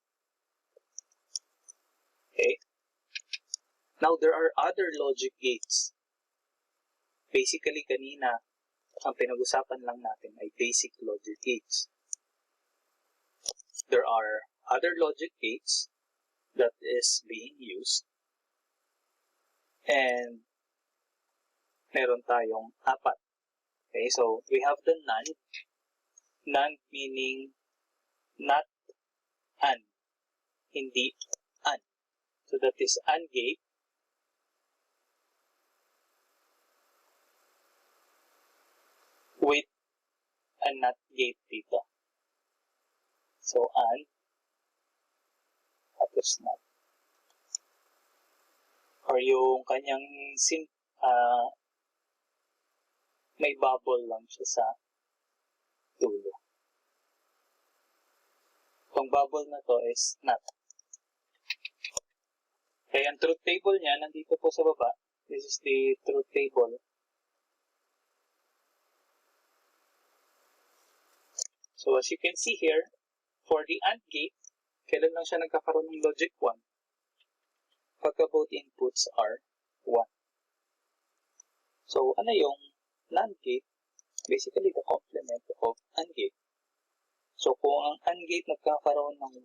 Okay? Now, there are other logic gates. Basically, kanina, ang pinag-usapan lang natin ay basic logic gates. There are other logic gates that is being used. And meron tayong 4. Okay, so we have the NAND. NAND meaning not AND, hindi AND. So that is AND gate. With a NOT gate dito. So AND, tapos NOT. Or yung kanyang may bubble lang siya sa dulo. Itong bubble na to is NOT. Kaya ang truth table niya, nandito po sa baba. This is the truth table. So as you can see here, for the AND gate, kailan lang siya nagkakaroon ng logic 1? Pagka both inputs are 1. So ano yung NAND gate? Basically the complement of AND gate. So kung ang AND gate nagkakaroon ng 1,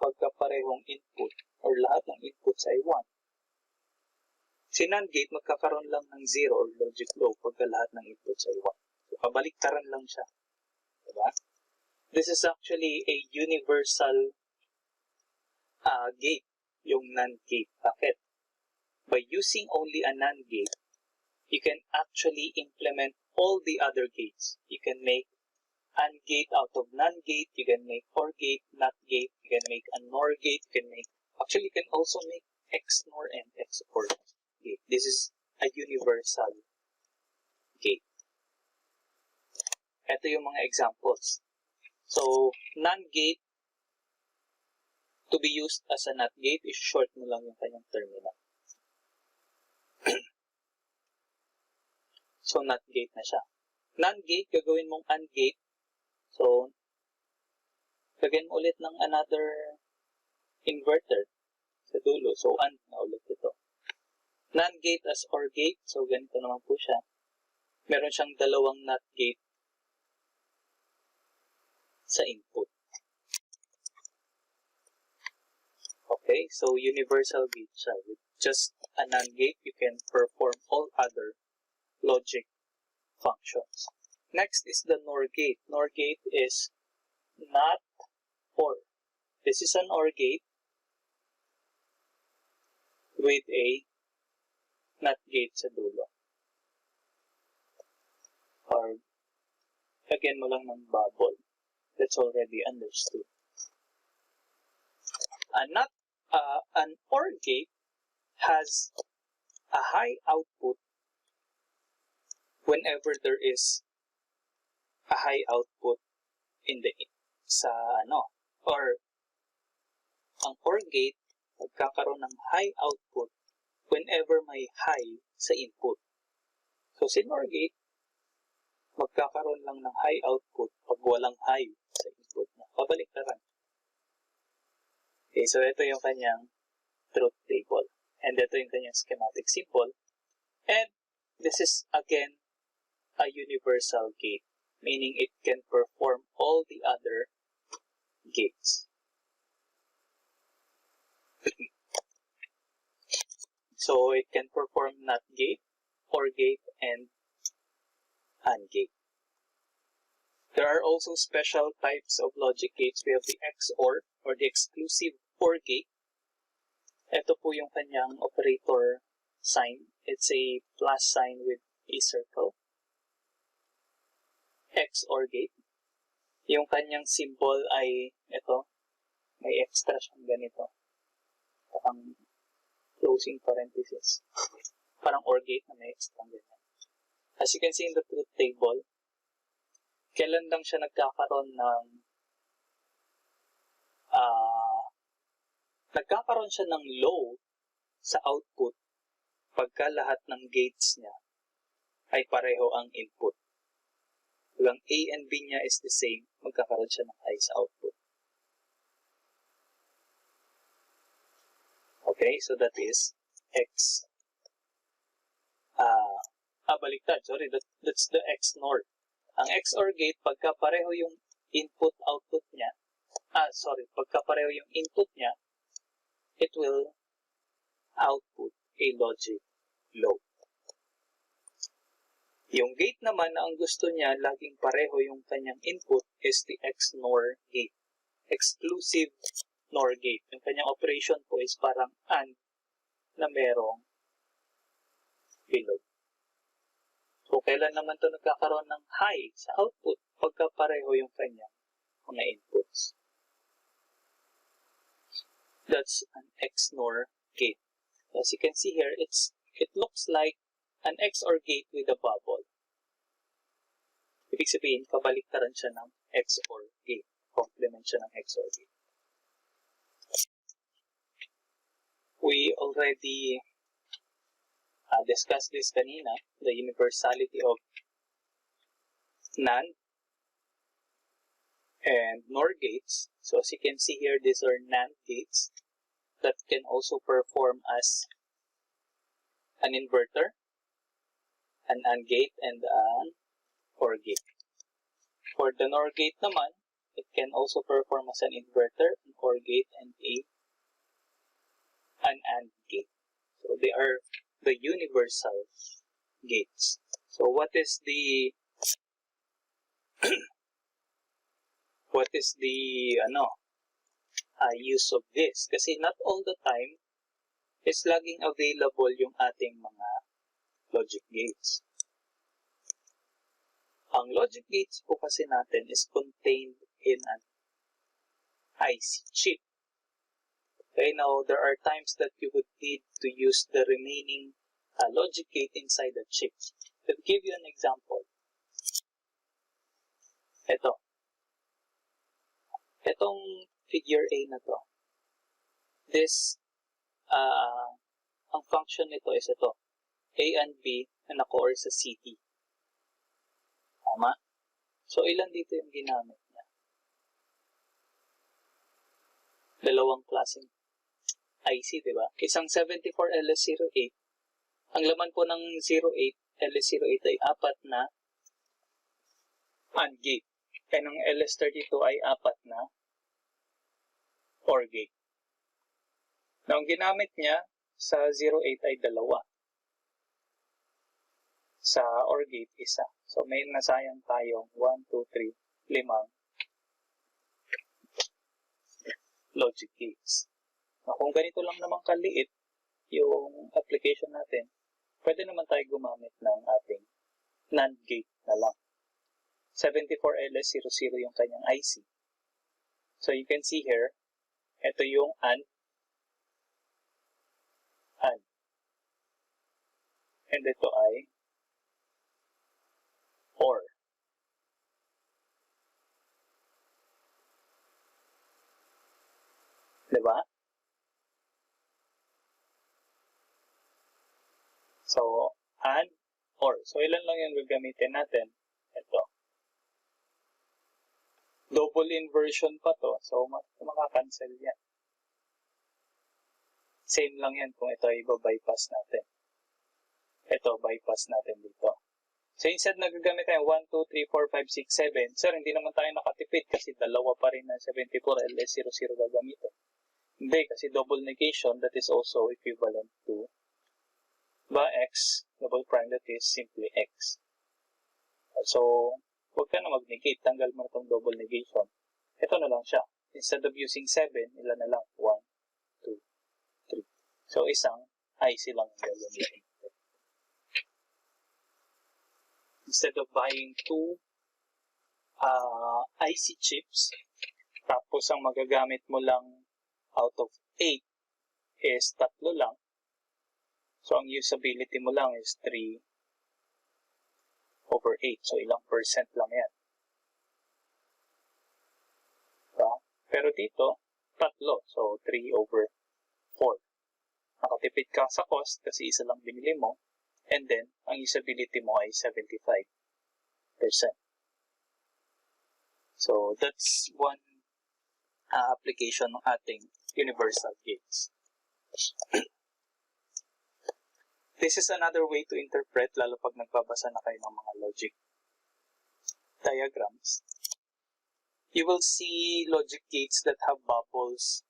pagka parehong input or lahat ng inputs ay 1. Si NAND gate magkakaroon lang ng 0 or logic low pagka lahat ng inputs ay 1. So kabaliktaran lang siya. Diba? This is actually a universal gate, yung NAND gate. Bakit? By using only a NAND gate, you can actually implement all the other gates. You can make AND gate out of NAND gate, you can make OR gate, NOT gate, you can make a NOR gate, you can also make XNOR and XOR gate. This is a universal gate. Ito yung mga examples. So, NAND gate, to be used as a NOT gate, is short mo lang yung kanyang terminal. So, NOT gate na siya. NAND gate, gagawin mong AND gate. So, lagyan mo ulit ng another inverter sa dulo. So, AND na ulit ito. NAND gate as OR gate. So, ganito naman po siya. Meron siyang dalawang NOT gate sa input. Okay, so universal gate siya. With just a NAND gate, you can perform all other logic functions. Next is the NOR gate. NOR gate is not OR. This is an OR gate with a NOT gate sa dulo. Or, lagyan mo lang ng bubble. That's already understood. An OR gate has a high output whenever there is a high output in the or ang OR gate magkakaroon ng high output whenever may high sa input. So sa NOR gate magkakaroon lang ng high output pag walang high sa input na. Pabaliktaran. Okay, so ito yung kanyang truth table. And ito yung kanyang schematic symbol. And this is again a universal gate, meaning it can perform all the other gates. So it can perform NOT gate, OR gate, and AND gate. There are also special types of logic gates. We have the XOR or the exclusive OR gate. Ito po yung kanyang operator sign. It's a plus sign with a circle. XOR gate. Yung kanyang symbol ay ito. May extra siyang ganito. Parang closing parenthesis. Parang OR gate na may extra ganyan. As you can see in the truth table, kailan lang siya nagkakaroon ng low sa output pagka lahat ng gates niya ay pareho ang input. Kung A and B niya is the same, magkakaroon siya ng high sa output. Okay, so that is X. Baliktad. Sorry, that's the XNOR. Ang XOR gate, pagka pareho yung input-output niya, pagka pareho yung input niya, it will output a logic low. Yung gate naman na ang gusto niya, laging pareho yung kanyang input is the XNOR gate. Exclusive NOR gate. Yung kanyang operation po is parang AND na merong bilog. So, kailan naman ito nagkakaroon ng high sa output pagka pareho yung kanyang mga inputs. That's an XNOR gate. As you can see here, it looks like an XOR gate with a bubble. Ibig sabihin, kabaliktaran siya ng XOR gate. Complement siya ng XOR gate. We already discussed this kanina, the universality of NAND and NOR gates. So as you can see here, these are NAND gates that can also perform as an inverter, an AND gate, and an OR gate. For the NOR gate naman, it can also perform as an inverter, an OR gate, and an AND gate. So they are the universal gates. So what is the use of this? Kasi not all the time is laging available yung ating mga logic gates. Ang logic gates po kasi natin is contained in an IC chip. Okay, now there are times that you would need to use the remaining logic gate inside the chip. To give you an example, itong figure A na to, this, ang function nito is ito, A and B na naka-or sa CD. Tama? So, ilan dito yung ginamit niya? Dalawang klaseng IC, diba? Isang 74LS08. Ang laman po ng 08, LS08 ay 4 na AND gate. Kaya ng LS32 ay 4 na OR gate. Now, ang ginamit niya sa 08 ay 2. Sa OR gate, 1. So, may nasayang tayong 1, 2, 3, 5 logic gates. Now, kung ganito lang naman kaliit yung application natin, pwede naman tayo gumamit ng ating NAND gate na lang. 74LS00 yung kanyang IC. So, you can see here, ito yung AND. And ito ay OR. Diba? So, AND, OR. So, ilan lang yung gagamitin natin? Ito. Double inversion pa to. So, makakancel yan. Same lang yan kung ito ay iba-bypass natin. Ito, bypass natin dito. So, instead nagagamit tayo 1, 2, 3, 4, 5, 6, 7. Sir, hindi naman tayo nakatipid kasi dalawa pa rin na 74LS00 gagamitin. Hindi, kasi double negation, that is also equivalent to X, double prime, that is simply X. So, huwag ka na mag-negate. Tanggal mo na itong double negation. Ito na lang siya. Instead of using 7, ilan na lang? 1, 2, 3. So, isang IC lang ang gagamitin. Instead of buying 2 IC chips, tapos ang magagamit mo lang out of 8 is 3 lang. So, ang usability mo lang is 3 over 8. So, ilang percent lang yan. Diba? Pero dito, 3. So, 3 over 4. Nakatipid ka sa cost kasi isa lang binili mo. And then, ang usability mo ay 75%. So, that's one application ng ating universal gates. This is another way to interpret, lalo pag nagbabasa na kayo ng mga logic diagrams. You will see logic gates that have bubbles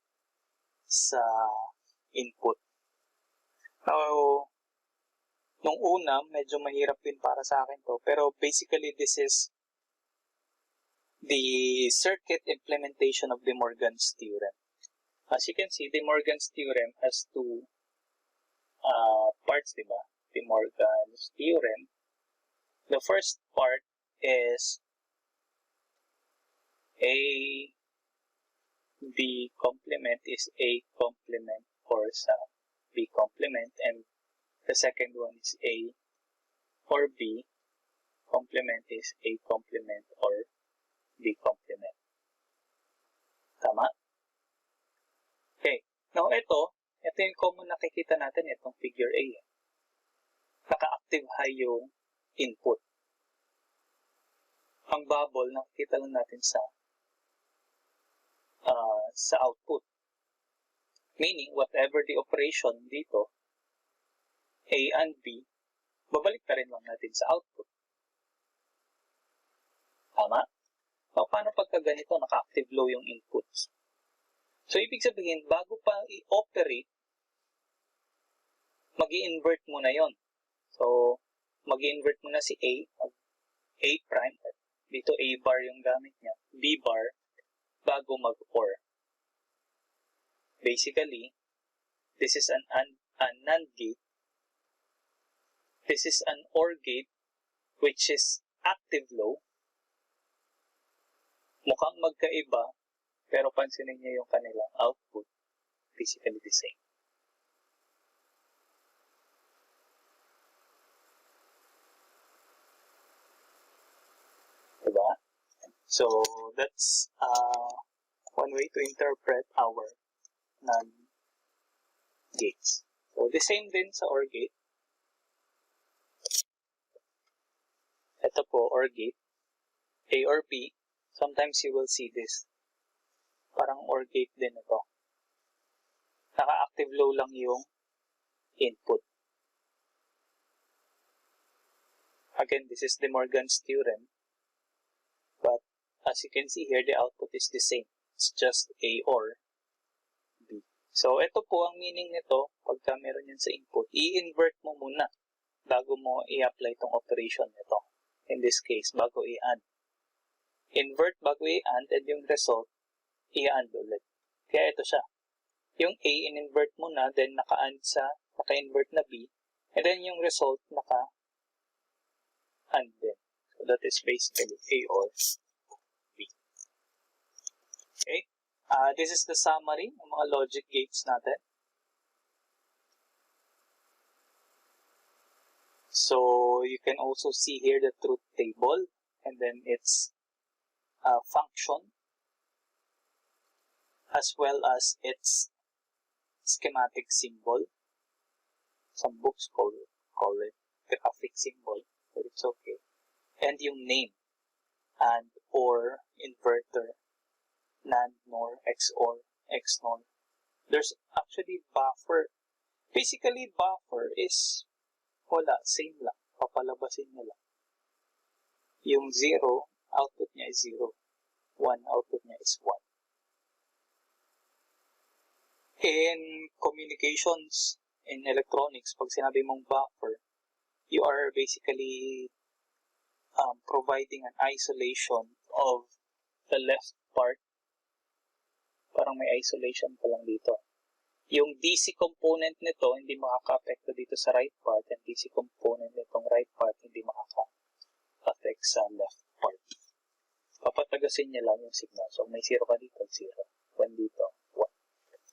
sa input. Now, nung una, medyo mahirap din para sa akin to. Pero basically, this is the circuit implementation of De Morgan's theorem. As you can see, De Morgan's theorem has two parts, diba? De Morgan's theorem. The first part is A, B complement is A complement or sa B complement, and the second one is A or B complement is A complement or B complement. Tama? Okay. Now, ito yung common nakikita natin, itong figure A. Naka-active high yung input. Ang bubble, nakikita lang natin sa output. Meaning, whatever the operation dito, A and B, babalik na rin lang natin sa output. Tama? So, paano pagka ganito, naka-active low yung inputs? So, ibig sabihin, bago pa i-operate, mag-i-invert mo na yon. So, mag-i-invert mo na si A, A prime, dito A bar yung gamit niya, B bar, bago mag-OR. Basically, this is an NAND gate. This is an OR gate, which is active low, mukhang magkaiba, pero pansinin niyo yung kanilang output, basically the same. Diba? So, that's one way to interpret our NAND gates. So, the same din sa OR gate. Ito po, OR gate. A or B. Sometimes you will see this. Parang OR gate din ito. Naka-active low lang yung input. Again, this is De Morgan's theorem. But as you can see here, the output is the same. It's just A or B. So, ito po ang meaning nito. Pagka meron yan sa input, i-invert mo muna bago mo i-apply itong operation nito. In this case, bago i-AND. Invert bago i-AND, and yung result, i-AND ulit. Kaya ito siya. Yung A, in-invert mo na, then naka-AND sa, naka-invert na B, and then yung result, naka-AND din. So that is basically A or B. Okay? This is the summary ng mga logic gates natin. So, you can also see here the truth table, and then its function, as well as its schematic symbol. Some books call it graphic symbol, but it's okay. And yung name, AND, OR, inverter, NAND, NOR, XOR, XNOR. There's actually buffer. Basically, buffer is wala, same lang. Papalabasin nyo lang. Yung 0, output niya is 0. 1, output niya is 1. In communications, in electronics, pag sinabi mong buffer, you are basically providing an isolation of the left part. Parang may isolation pa lang dito. Yung DC component nito, hindi makaka-apekto dito sa right part, and DC component nitong right part, hindi makaka-affect sa left part. Papatagasin niya lang yung signal. So, may 0 ka dito, 0. 1 dito, 1.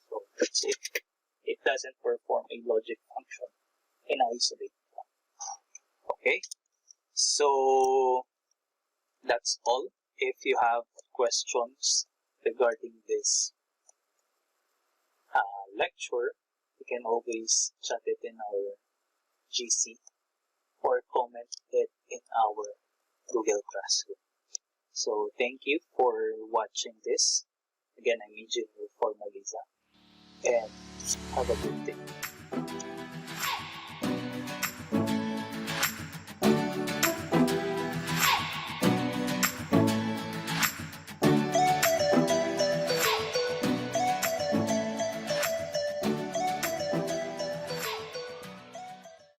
So, that's it. It doesn't perform a logic function in isolate. Okay? So, that's all. If you have questions regarding this lecture, you can always chat it in our GC or comment it in our Google Classroom. So, thank you for watching this. Again, I'm Engineer Formaliza, and have a good day.